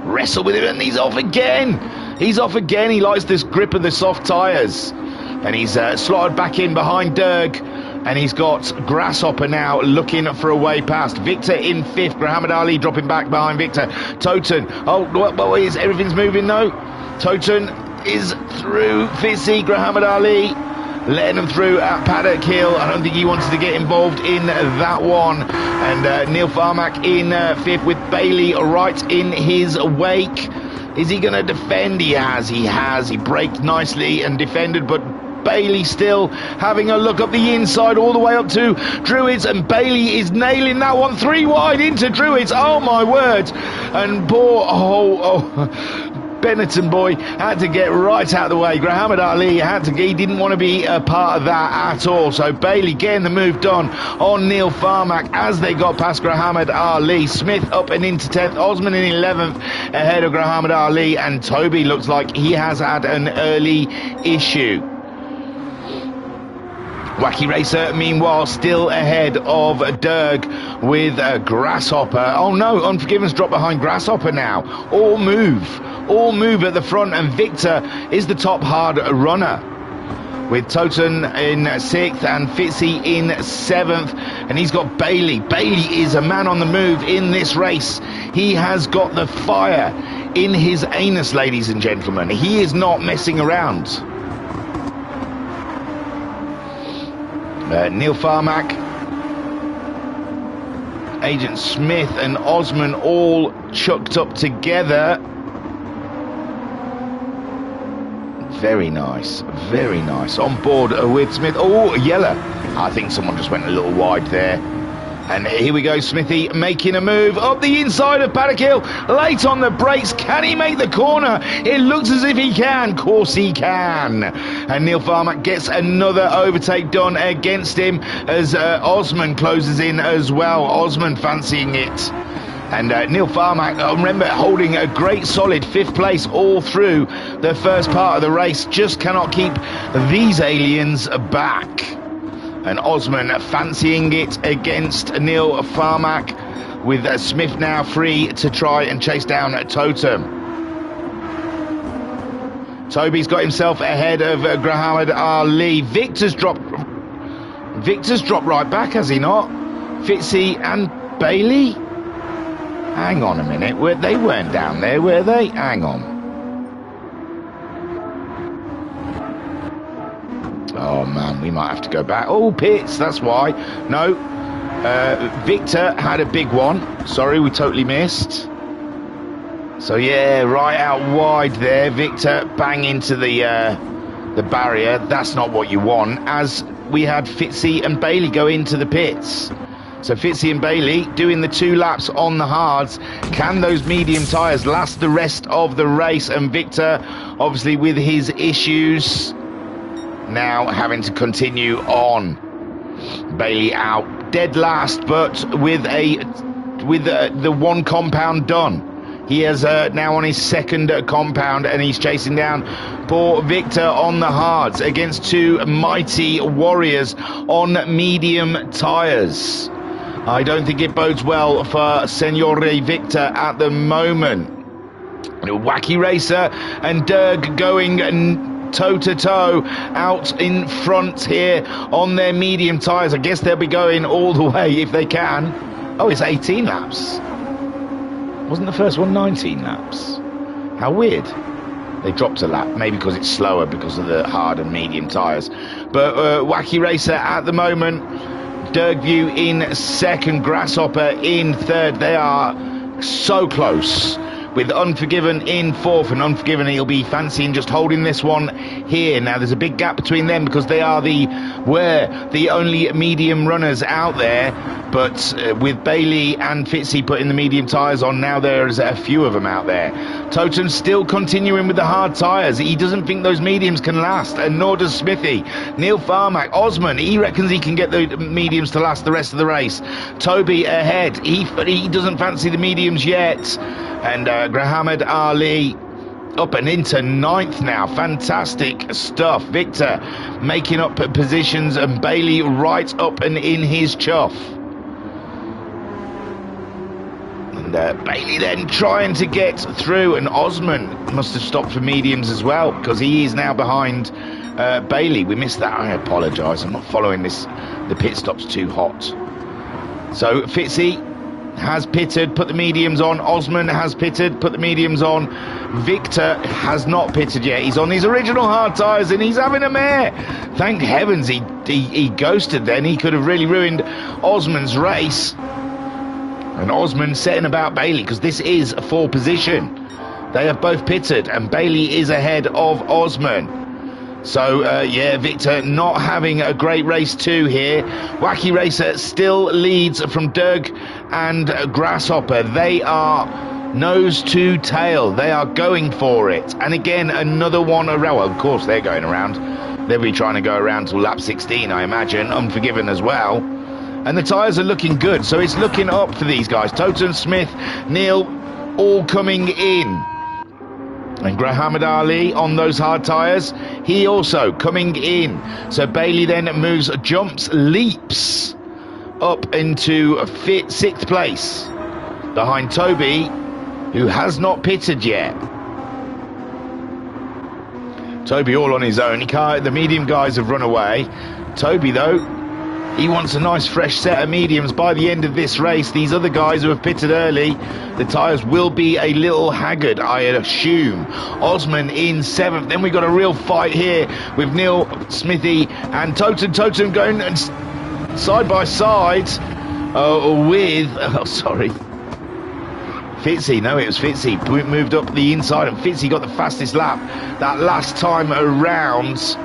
wrestle with him. And he's off again. He's off again. He likes this grip of the soft tyres. And he's slotted back in behind Derg. And he's got Grasshopper now looking for a way past. Victor in fifth. Grahamad Ali dropping back behind Victor. Toten. Oh, what, everything's moving though. Toten is through. Fitzy, Grahamad Ali letting him through at Paddock Hill. I don't think he wanted to get involved in that one. And Neil Farmack in fifth with Bailey right in his wake. Is he going to defend? He has. He braked nicely and defended, but Bailey still having a look up the inside all the way up to Druids, and Bailey is nailing that one 3 wide into Druids. Oh my word. And poor Benetton boy had to get right out of the way. Grahamad Ali he didn't want to be a part of that at all. So Bailey getting the move done on Neil Farmack as they got past Grahamad Ali. Smith up and into 10th, Osman in 11th ahead of Grahamad Ali, and Toby looks like he has had an early issue. Wacky Racer, meanwhile, still ahead of Derg with Grasshopper. Oh no, Unforgiven's dropped behind Grasshopper now. All move at the front, and Victor is the top hard runner, with Toten in 6th and Fitzy in 7th, and he's got Bailey. Bailey is a man on the move in this race. He has got the fire in his anus, ladies and gentlemen. He is not messing around. Neil Farmack, Agent Smith and Osman all chucked up together. Very nice, very nice. On board with Smith. Oh, yellow. I think someone just went a little wide there. And here we go, Smithy making a move up the inside of Paddock Hill. Late on the brakes. Can he make the corner? It looks as if he can. Of course he can. And Neil Farmack gets another overtake done against him as Osman closes in as well. Osman fancying it. And Neil Farmack, remember, holding a great solid 5th place all through the first part of the race. Just cannot keep these aliens back. And Osman fancying it against Neil Farmack, with Smith now free to try and chase down Totem. Toby's got himself ahead of Grahamad Ali. Victor's dropped right back, has he not? Fitzy and Bailey? Hang on a minute, they weren't down there, were they? Hang on. Oh man, we might have to go back. Oh, pits, that's why. No, Victor had a big one. Sorry, we totally missed. So yeah, right out wide there. Victor bang into the barrier. That's not what you want, as we had Fitzy and Bailey go into the pits. So Fitzy and Bailey doing the 2 laps on the hards. Can those medium tyres last the rest of the race? And Victor, obviously with his issues, now having to continue on. Bailey out dead last, but with the 1 compound done. He is now on his 2nd compound, and he's chasing down poor Victor on the hards against 2 mighty warriors on medium tyres. I don't think it bodes well for Signore Victor at the moment. Wacky Racer and Derg going toe-to-toe out in front here on their medium tyres. I guess they'll be going all the way if they can. Oh, it's 18 laps. Wasn't the first one 19 laps? How weird. They dropped a lap, maybe because it's slower because of the hard and medium tyres. But Wacky Racer at the moment, Dergview in second, Grasshopper in third. They are so close, with Unforgiven in fourth, and Unforgiven, he'll be fancying just holding this one here. Now there's a big gap between them because they are the only medium runners out there, but with Bailey and Fitzy putting the medium tyres on, now there's a few of them out there. Totem still continuing with the hard tyres. He doesn't think those mediums can last, and nor does Smithy. Neil Farmack, Osman, he reckons he can get the mediums to last the rest of the race. Toby ahead, he doesn't fancy the mediums yet. And Grahamad Ali up and into ninth now. Fantastic stuff. Victor making up positions, and Bailey right up and in his chuff. And Bailey then trying to get through, and Osman must have stopped for mediums as well, because he is now behind Bailey. We missed that. I apologise. I'm not following this. The pit stop's too hot. So Fitzy has pitted, put the mediums on. Osman has pitted, put the mediums on. Victor has not pitted yet. He's on his original hard tyres and he's having a mare. Thank heavens he ghosted then. He could have really ruined Osman's race. And Osman setting about Bailey, because this is a 4 position. They have both pitted and Bailey is ahead of Osman. So, yeah, Victor not having a great race too here. Wacky Racer still leads from Derg and Grasshopper. They are nose to tail. They are going for it. And again, another one around. Well, of course, they're going around. They'll be trying to go around till lap 16, I imagine. Unforgiven as well. And the tyres are looking good. So it's looking up for these guys. Totem, Smith, Neil, all coming in. And Grahamad Ali on those hard tyres, he also coming in. So Bailey then jumps, leaps up into 6th place behind Toby, who has not pitted yet. Toby all on his own. The medium guys have run away. Toby, though, he wants a nice fresh set of mediums by the end of this race. These other guys who have pitted early, the tyres will be a little haggard, I assume. Osman in 7th. Then we've got a real fight here with Neil, Smithy and Totem. Totem going side by side with... Oh, sorry. Fitzy. No, it was Fitzy. Moved up the inside and Fitzy got the fastest lap that last time around.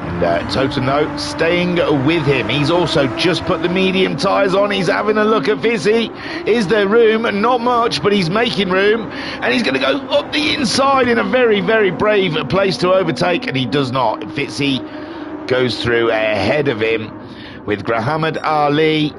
And Totem, though, staying with him. He's also just put the medium tyres on. He's having a look at Fitzy. Is there room? Not much, but he's making room. And he's going to go up the inside in a very, very brave place to overtake. And he does not. Fitzy goes through ahead of him with Grahamad Ali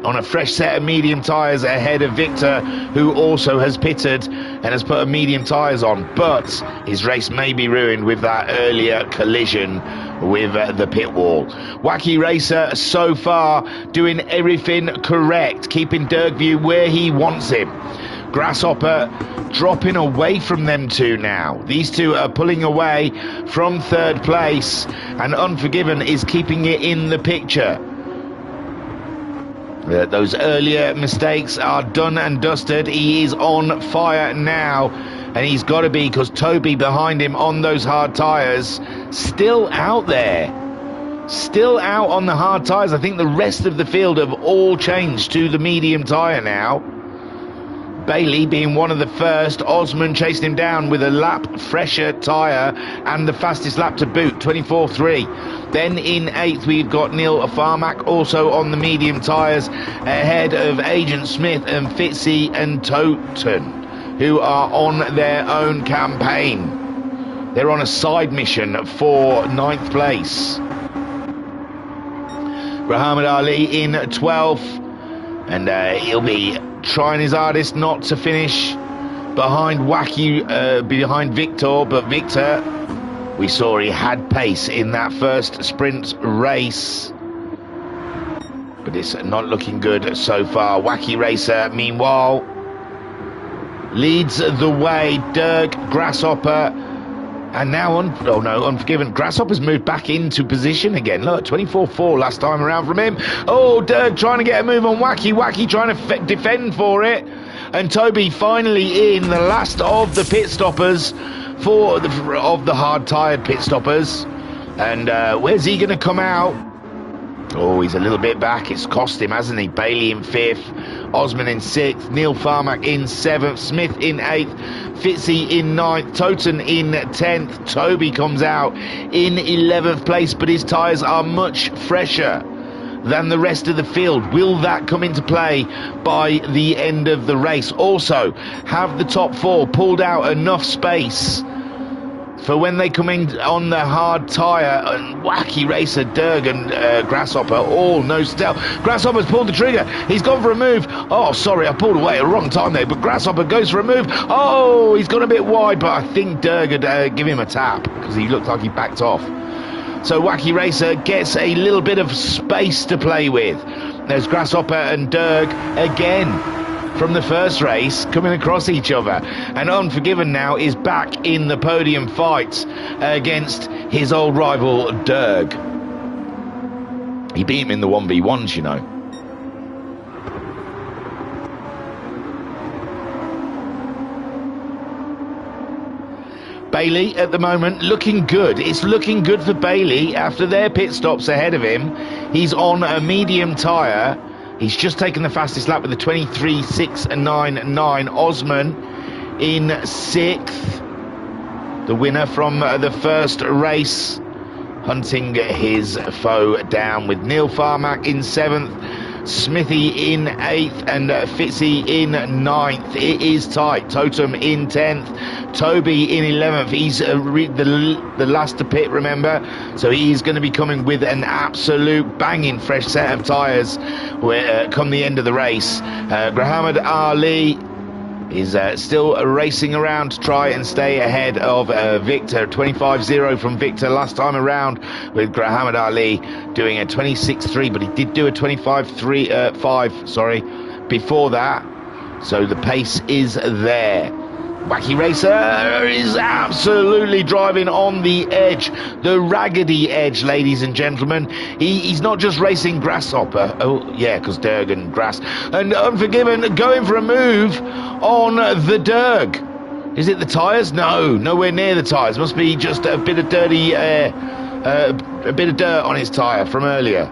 on a fresh set of medium tyres ahead of Victor, who also has pitted and has put a medium tyres on. But his race may be ruined with that earlier collision with the pit wall. Wacky Racer so far doing everything correct, keeping Dergview where he wants him. Grasshopper dropping away from them two now. These two are pulling away from 3rd place, and Unforgiven is keeping it in the picture. Those earlier mistakes are done and dusted. He is on fire now, and he's got to be, because Toby behind him on those hard tyres, still out there. Still out on the hard tyres. I think the rest of the field have all changed to the medium tyre now. Bailey being one of the first. Osman chased him down with a lap fresher tyre and the fastest lap to boot, 24.3. Then in 8th we've got Neil Farmack also on the medium tyres, ahead of Agent Smith and Fitzy and Toten, who are on their own campaign. They're on a side mission for 9th place. Grahamad Ali in 12th, and he'll be trying his hardest not to finish behind behind Victor, but Victor, we saw he had pace in that first sprint race, but it's not looking good so far. Wacky Racer, meanwhile, leads the way. Derg, Grasshopper, and now Unforgiven. Grasshopper's moved back into position again. Look, 24.4 last time around from him. Oh, Derg trying to get a move on Wacky. Wacky trying to defend for it. And Toby finally in, the last of the pit stoppers of the hard-tired pit stoppers. And where's he going to come out? Oh, he's a little bit back. It's cost him, hasn't he? Bailey in 5th, Osman in 6th, Neil Farmack in 7th, Smith in 8th, Fitzy in 9th, Toten in 10th. Toby comes out in 11th place, but his tyres are much fresher than the rest of the field. Will that come into play by the end of the race? Also, have the top 4 pulled out enough space for when they come in on the hard tyre? And Wacky Racer, Derg and Grasshopper all no stealth. Grasshopper's pulled the trigger. He's gone for a move. Oh, sorry, I pulled away at the wrong time there, but Grasshopper goes for a move. Oh, he's gone a bit wide, but I think Derg would give him a tap because he looked like he backed off. So Wacky Racer gets a little bit of space to play with. There's Grasshopper and Derg again from the first race coming across each other. And Unforgiven now is back in the podium fight against his old rival Derg. He beat him in the 1v1s, you know. Bailey at the moment looking good. It's looking good for Bailey after their pit stops ahead of him. He's on a medium tyre. He's just taken the fastest lap with a 23.699. Osman in 6th. The winner from the first race, hunting his foe down with Neil Farmack in 7th. Smithy in 8th and Fitzy in 9th. It is tight. Totem in 10th. Toby in 11th. He's the last to pit, remember? So he's going to be coming with an absolute banging fresh set of tyres come the end of the race. Grahamad Ali is still racing around to try and stay ahead of Victor. 25-0 from Victor last time around, with Grahamad Ali doing a 26.3, but he did do a 25.5 before that, so the pace is there. Wacky Racer is absolutely driving on the edge, the raggedy edge, ladies and gentlemen. He's not just racing Grasshopper. Oh, yeah, because Derg and Grass. And Unforgiven going for a move on the Derg. Is it the tyres? No, nowhere near the tyres. Must be just a bit of dirty, a bit of dirt on his tyre from earlier.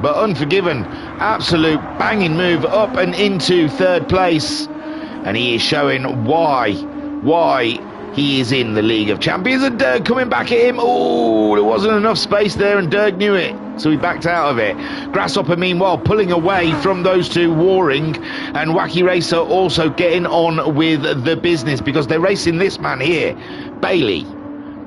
But Unforgiven, absolute banging move up and into 3rd place. And he is showing why he is in the League of Champions. And Derg coming back at him. Oh, there wasn't enough space there, and Derg knew it, so he backed out of it. Grasshopper, meanwhile, pulling away from those two warring, and Wacky Racer also getting on with the business, because they're racing this man here, Bailey.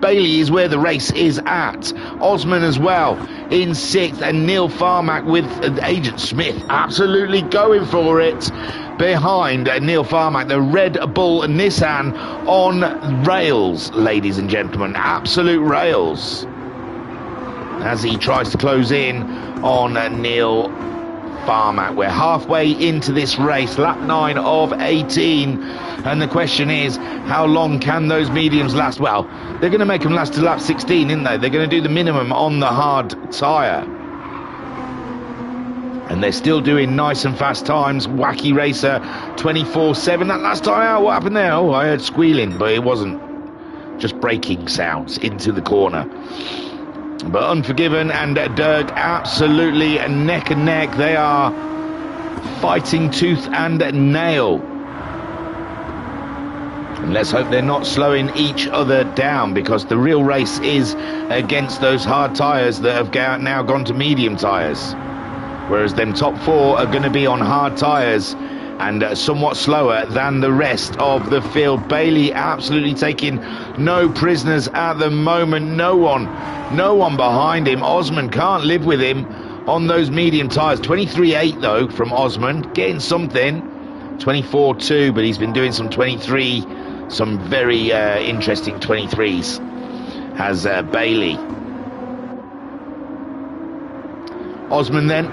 Bailey is where the race is at. Osman as well in 6th, and Neil Farmack with Agent Smith absolutely going for it behind Neil Farmack. The Red Bull Nissan on rails, ladies and gentlemen, absolute rails, as he tries to close in on Neil Farmack. We're halfway into this race, lap 9 of 18, and the question is, how long can those mediums last? Well, they're going to make them last to lap 16, isn't they? They're going to do the minimum on the hard tyre, and they're still doing nice and fast times. Wacky Racer 24.7. That last time out, what happened there? Oh, I heard squealing, but it wasn't, just braking sounds into the corner. But Unforgiven and Derg absolutely neck and neck. They are fighting tooth and nail. And let's hope they're not slowing each other down, because the real race is against those hard tyres that have now gone to medium tyres. Whereas them top 4 are going to be on hard tyres and somewhat slower than the rest of the field. Bailey absolutely taking no prisoners at the moment. No one behind him. Osman can't live with him on those medium tyres. 23.8 though from Osman, getting something. 24.2, but he's been doing some 23, some very interesting 23s, has Bailey. Osman then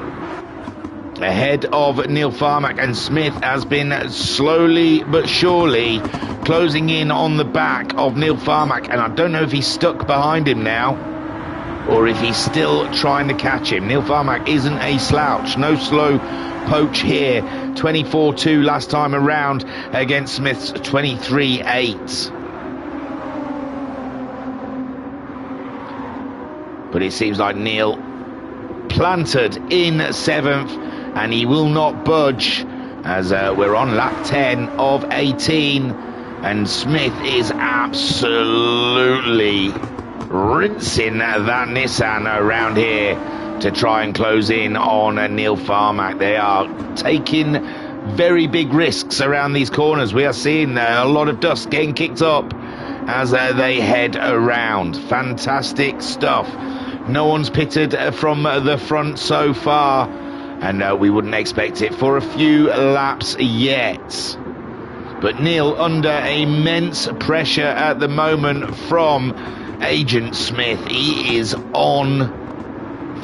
ahead of Neil Farmack, and Smith has been slowly but surely closing in on the back of Neil Farmack, and I don't know if he's stuck behind him now. or if he's still trying to catch him. Neil Farmack isn't a slouch. No slow poach here. 24-2 last time around against Smith's 23-8. But it seems like Neil planted in 7th, and he will not budge as we're on lap 10 of 18, and Smith is absolutely rinsing that Nissan around here to try and close in on Neil Farmack. They are taking very big risks around these corners. We are seeing a lot of dust getting kicked up as they head around. Fantastic stuff. No one's pitted from the front so far, and we wouldn't expect it for a few laps yet. But Neil under immense pressure at the moment from Agent Smith. He is on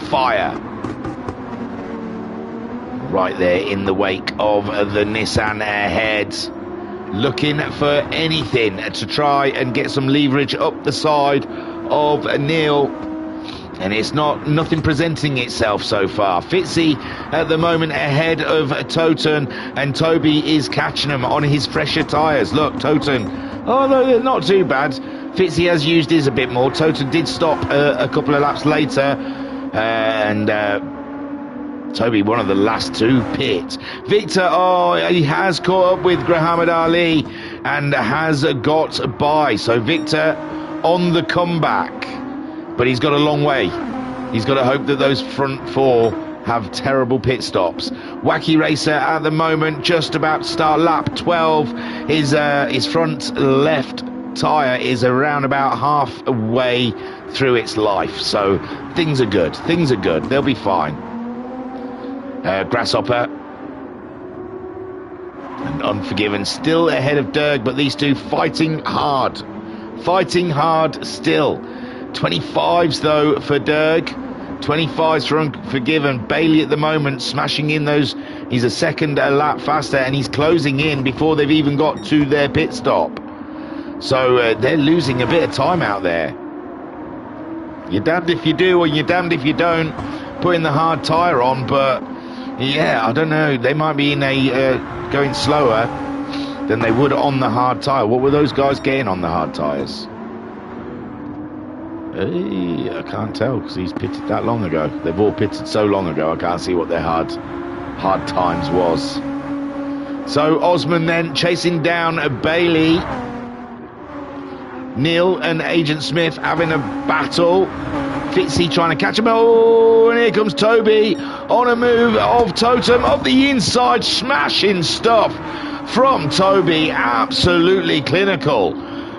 fire. Right there in the wake of the Nissan ahead. Looking for anything to try and get some leverage up the side of Neil. And it's nothing presenting itself so far. Fitzy at the moment ahead of Toten, and Toby is catching him on his fresher tyres. Look, Toten, oh no, they're not too bad. Fitzy has used his a bit more. Toten did stop a couple of laps later, and Toby, one of the last to pit. Victor, oh, he has caught up with Muhammad Ali and has got by. So Victor on the comeback. But he's got a long way. He's got to hope that those front four have terrible pit stops. Wacky Racer at the moment just about to start lap 12. His front left tyre is around about halfway through its life. So things are good. Things are good. They'll be fine. Grasshopper and Unforgiven still ahead of Derg, but these two fighting hard. Fighting hard still. 25s though for Derg, 25s for Unforgiven. Bailey at the moment smashing in those. He's a second lap faster, and he's closing in before they've even got to their pit stop. So they're losing a bit of time out there. You're damned if you do, or you're damned if you don't, putting the hard tyre on. But yeah, I don't know, they might be in a going slower than they would on the hard tyre. What were those guys getting on the hard tyres? I can't tell because he's pitted that long ago. They've all pitted so long ago, I can't see what their hard times was. So Osman then chasing down Bailey. Neil and Agent Smith having a battle. Fitzy trying to catch him. Oh, and here comes Toby on a move of Totem of the inside. Smashing stuff from Toby. Absolutely clinical.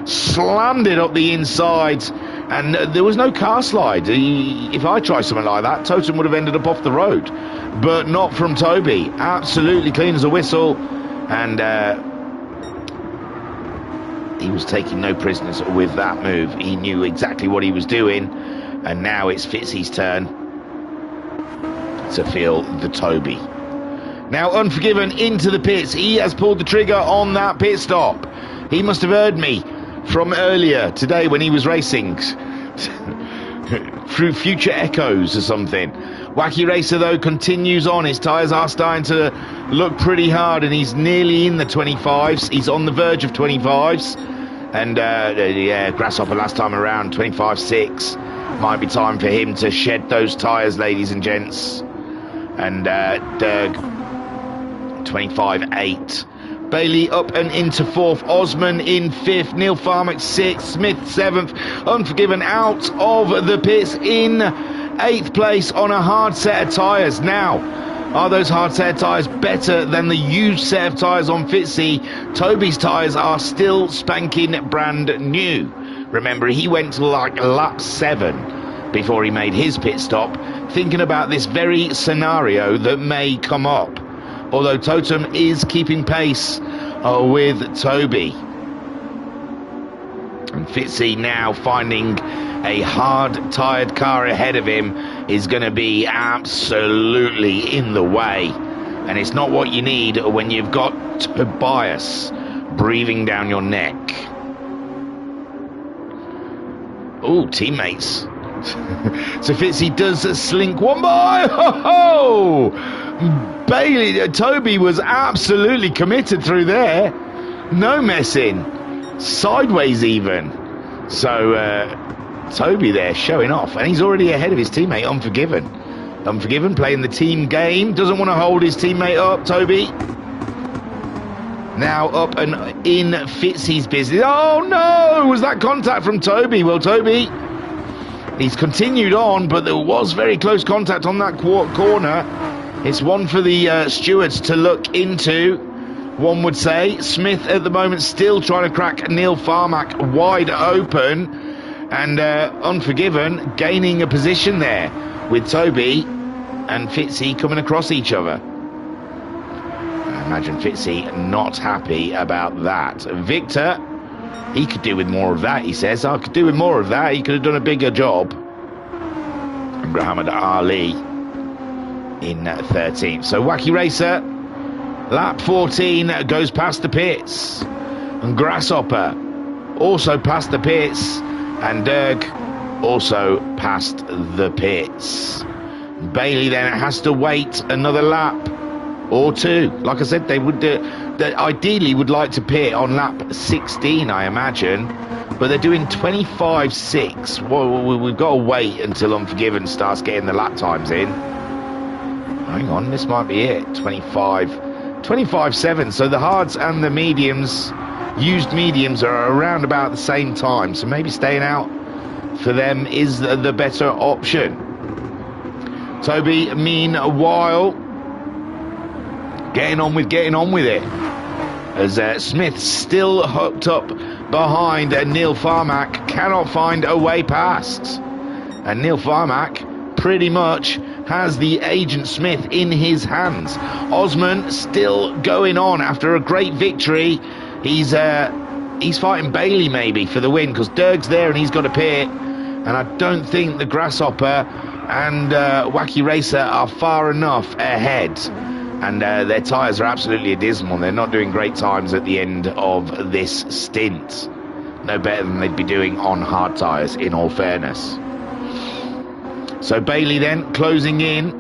Slammed it up the inside. And there was no car slide. If I tried something like that, Totem would have ended up off the road. But not from Toby. Absolutely clean as a whistle. And he was taking no prisoners with that move. He knew exactly what he was doing. And now it's Fitzy's turn to feel the Toby. Now Unforgiven into the pits. He has pulled the trigger on that pit stop. He must have heard me from earlier today when he was racing through future echoes or something. Wacky Racer though continues on. His tyres are starting to look pretty hard, and he's nearly in the 25s. He's on the verge of 25s. And yeah, Grasshopper last time around 25.6. Might be time for him to shed those tyres, ladies and gents. And Derg 25.8. Bailey up and into 4th, Osman in 5th, Neil Farmack 6th, Smith 7th, Unforgiven out of the pits in 8th place on a hard set of tyres. Now, are those hard set of tyres better than the used set of tyres on Fitzy? Toby's tyres are still spanking brand new. Remember, he went to like lap 7 before he made his pit stop, thinking about this very scenario that may come up. Although Totem is keeping pace with Toby. And Fitzy now finding a hard-tired car ahead of him is going to be absolutely in the way. And it's not what you need when you've got Tobias breathing down your neck. Oh, teammates So Fitzy does slink one by. Ho, ho! Toby was absolutely committed through there. No messing. Sideways even. So Toby there showing off. And he's already ahead of his teammate, Unforgiven. Unforgiven playing the team game. Doesn't want to hold his teammate up, Toby. Now up and in Fitzy's business. Oh no! Was that contact from Toby? Well, Toby, he's continued on, but there was very close contact on that corner. It's one for the stewards to look into, one would say. Smith at the moment still trying to crack Neil Farmack wide open. And Unforgiven gaining a position there with Toby and Fitzy coming across each other. I imagine Fitzy not happy about that. Victor, he could do with more of that, he says. I could do with more of that. He could have done a bigger job. And Muhammad Ali in 13th. So Wacky Racer, lap 14, goes past the pits. And Grasshopper also past the pits. And Derg also past the pits. Bailey then has to wait another lap or two. Like I said, they ideally would like to pit on lap 16, I imagine, but they're doing 25.6. Well, we've got to wait until Unforgiven starts getting the lap times in. Hang on, this might be it. 25.7. So the hards and the mediums, used mediums, are around about the same time. So maybe staying out for them is the better option. Toby, meanwhile, getting on with it, as Smith still hooked up behind Neil Farmack, cannot find a way past, and Neil Farmack pretty much has the Agent Smith in his hands. Osman still going on after a great victory. He's fighting Bailey maybe for the win, because Derg's there and he's got a pit, and I don't think the Grasshopper and Wacky Racer are far enough ahead. And their tyres are absolutely dismal. They're not doing great times at the end of this stint. No better than they'd be doing on hard tyres, in all fairness. So Bailey then closing in.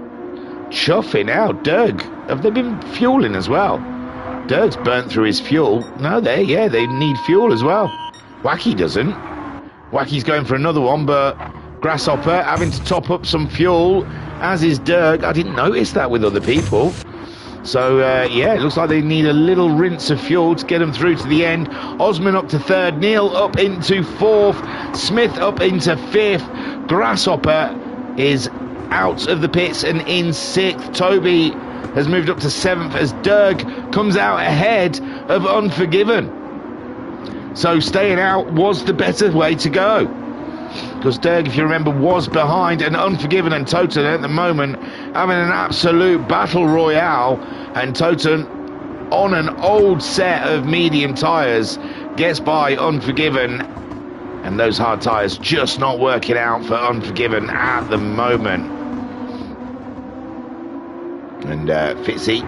Chuffing out. Derg, have they been fueling as well? Derg's burnt through his fuel. No, they need fuel as well. Wacky doesn't. Wacky's going for another one, but Grasshopper having to top up some fuel, as is Derg. I didn't notice that with other people. So, yeah, it looks like they need a little rinse of fuel to get them through to the end. Osman up to third, Neil up into fourth, Smith up into fifth. Grasshopper is out of the pits and in sixth. Toby has moved up to seventh as Derg comes out ahead of Unforgiven. So staying out was the better way to go, because Derg, if you remember, was behind, and Unforgiven and Toten at the moment having an absolute battle royale, and Toten on an old set of medium tyres gets by Unforgiven, and those hard tyres just not working out for Unforgiven at the moment. And Fitzy,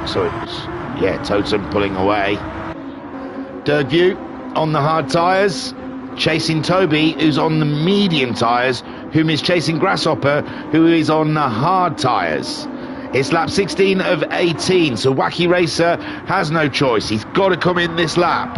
so it's, yeah, Toten pulling away. Dergview on the hard tyres, chasing Toby, who's on the medium tyres, whom is chasing Grasshopper, who is on the hard tyres. It's lap 16 of 18, so Wacky Racer has no choice. He's got to come in this lap.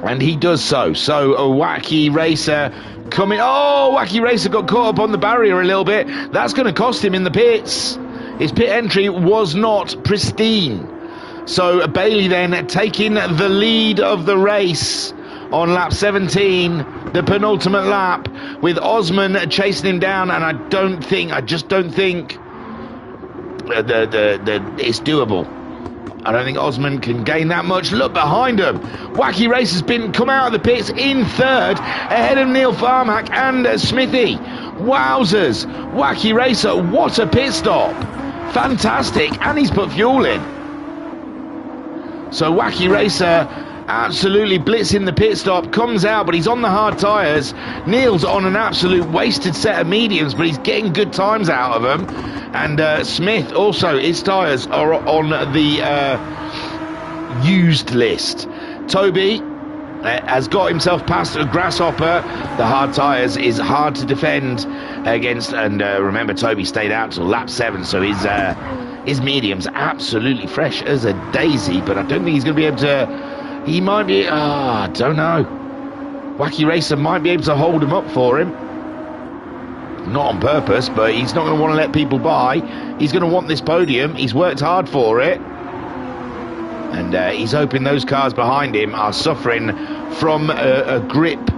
And he does so. So a Wacky Racer coming... Oh, Wacky Racer got caught up on the barrier a little bit. That's going to cost him in the pits. His pit entry was not pristine. So Bailey then taking the lead of the race on lap 17, the penultimate lap, with Osman chasing him down, and I just don't think it's doable. I don't think Osman can gain that much. Look behind him. Wacky Race has come out of the pits in third, ahead of Neil Farmack and Smithy. Wowzers. Wacky Racer, what a pit stop. Fantastic. And he's put fuel in. So Wacky Racer absolutely blitzing the pit stop, comes out, but he's on the hard tyres. Neil's on an absolute wasted set of mediums, but he's getting good times out of them. And Smith also, his tyres are on the used list. Toby has got himself past a Grasshopper. The hard tyres is hard to defend against, and remember, Toby stayed out till lap 7, so his medium's absolutely fresh as a daisy, but I don't think he's going to be able to. He might be, I don't know. Wacky Racer might be able to hold him up for him. Not on purpose, but he's not going to want to let people by. He's going to want this podium. He's worked hard for it. And he's hoping those cars behind him are suffering from a grip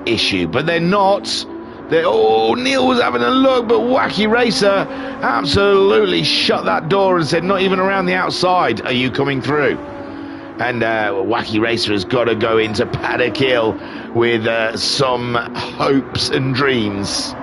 issue. But they're not. Neil was having a look, but Wacky Racer absolutely shut that door and said, not even around the outside are you coming through. And Wacky Racer has got to go into Paddock Hill with some hopes and dreams.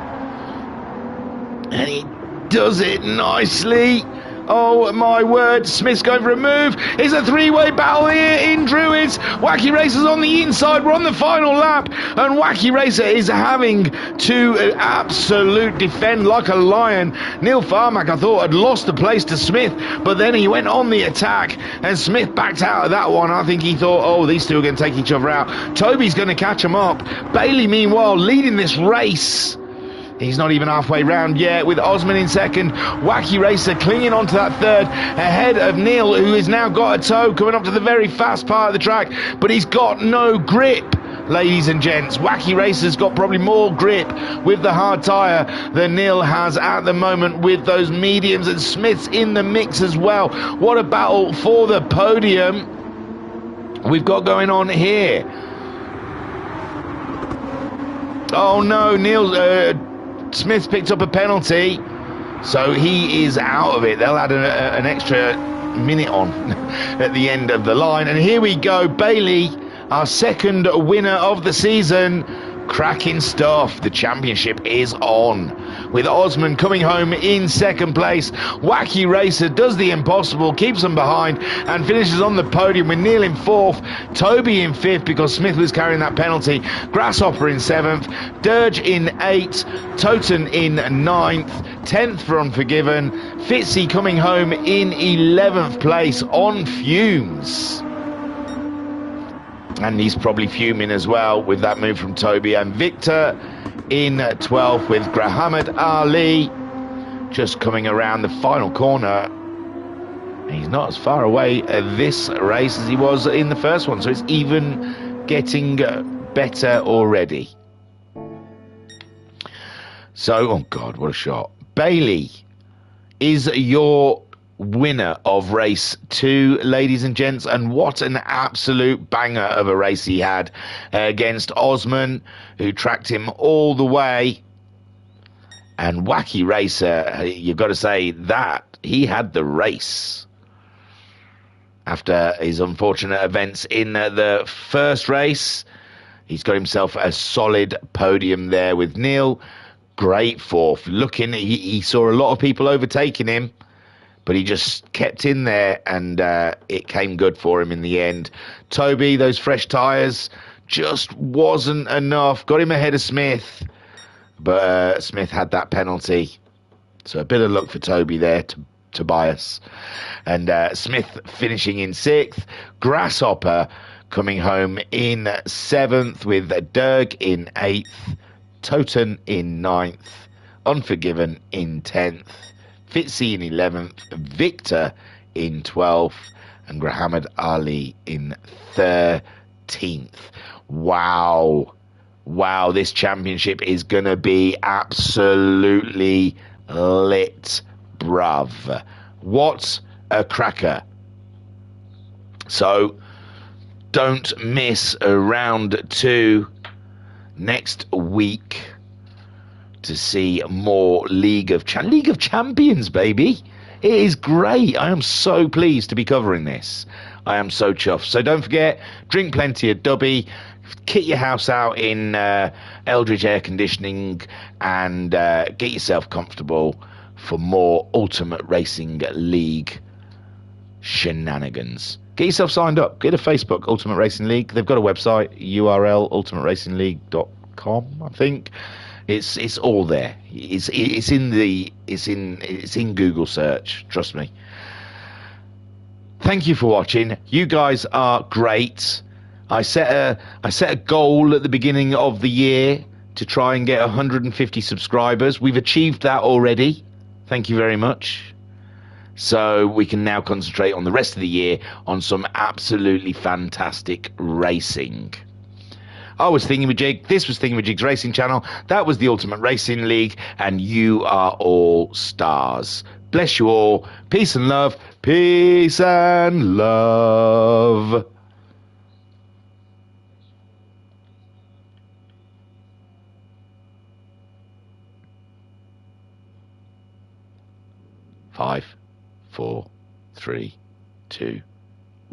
And he does it nicely. Oh my word, Smith's going for a move. It's a three-way battle here in Druids. Wacky Racer's on the inside. We're on the final lap, and Wacky Racer is having to absolute defend like a lion. Neil Farmack, I thought, had lost the place to Smith, but then he went on the attack, and Smith backed out of that one. I think he thought, oh, these two are going to take each other out. Toby's going to catch him up. Bailey, meanwhile, leading this race. He's not even halfway round yet, with Osman in second. Wacky Racer clinging onto that third, ahead of Neil, who has now got a tow coming up to the very fast part of the track, but he's got no grip, ladies and gents. Wacky Racer's got probably more grip with the hard tyre than Neil has at the moment with those mediums, and Smith's in the mix as well. What a battle for the podium we've got going on here. Oh no, Smith picked up a penalty, so he is out of it. They'll add an extra minute on at the end of the line. And here we go, Bailey, our second winner of the season. Cracking stuff. The championship is on, with Osman coming home in second place. Wacky Racer does the impossible, keeps them behind, and finishes on the podium with Neil in fourth, Toby in fifth because Smith was carrying that penalty, Grasshopper in seventh, Dirge in eighth, Toten in ninth, 10th for Unforgiven, Fitzy coming home in 11th place on fumes. And he's probably fuming as well with that move from Toby. And Victor in 12th with Grahamad Ali just coming around the final corner. He's not as far away this race as he was in the first one, so it's even getting better already. So, oh God, what a shot. Bailey is your winner of race 2, ladies and gents, and what an absolute banger of a race he had against Osman, who tracked him all the way. And Wacky Racer, you've got to say that he had the race after his unfortunate events in the first race. He's got himself a solid podium there with Neil. Great fourth. Looking, he saw a lot of people overtaking him, but he just kept in there, and it came good for him in the end. Toby, those fresh tyres just wasn't enough. Got him ahead of Smith, but Smith had that penalty. So a bit of luck for Toby there, Tobias. And Smith finishing in 6th. Grasshopper coming home in 7th with Dirk in 8th. Toten in 9th. Unforgiven in 10th. Fitzy in 11th, Victor in 12th, and Grahamad Ali in 13th. Wow. Wow, this championship is going to be absolutely lit, bruv. What a cracker. So, don't miss round 2 next week to see more League of Champions, baby. It is great. I am so pleased to be covering this. I am so chuffed. So don't forget, drink plenty of Dubby, kit your house out in Eldridge air conditioning, and get yourself comfortable for more Ultimate Racing League shenanigans. Get yourself signed up. Get a Facebook, Ultimate Racing League. They've got a website, URL, ultimateracingligue.com, I think. It's all there. It's in Google search. Trust me. Thank you for watching. You guys are great. I set a goal at the beginning of the year to try and get 150 subscribers. We've achieved that already. Thank you very much. So we can now concentrate on the rest of the year on some absolutely fantastic racing. I was Thingamajig. This was Thingamajig's Racing Channel. That was the Ultimate Racing League. And you are all stars. Bless you all. Peace and love. Peace and love. Five, four, three, two.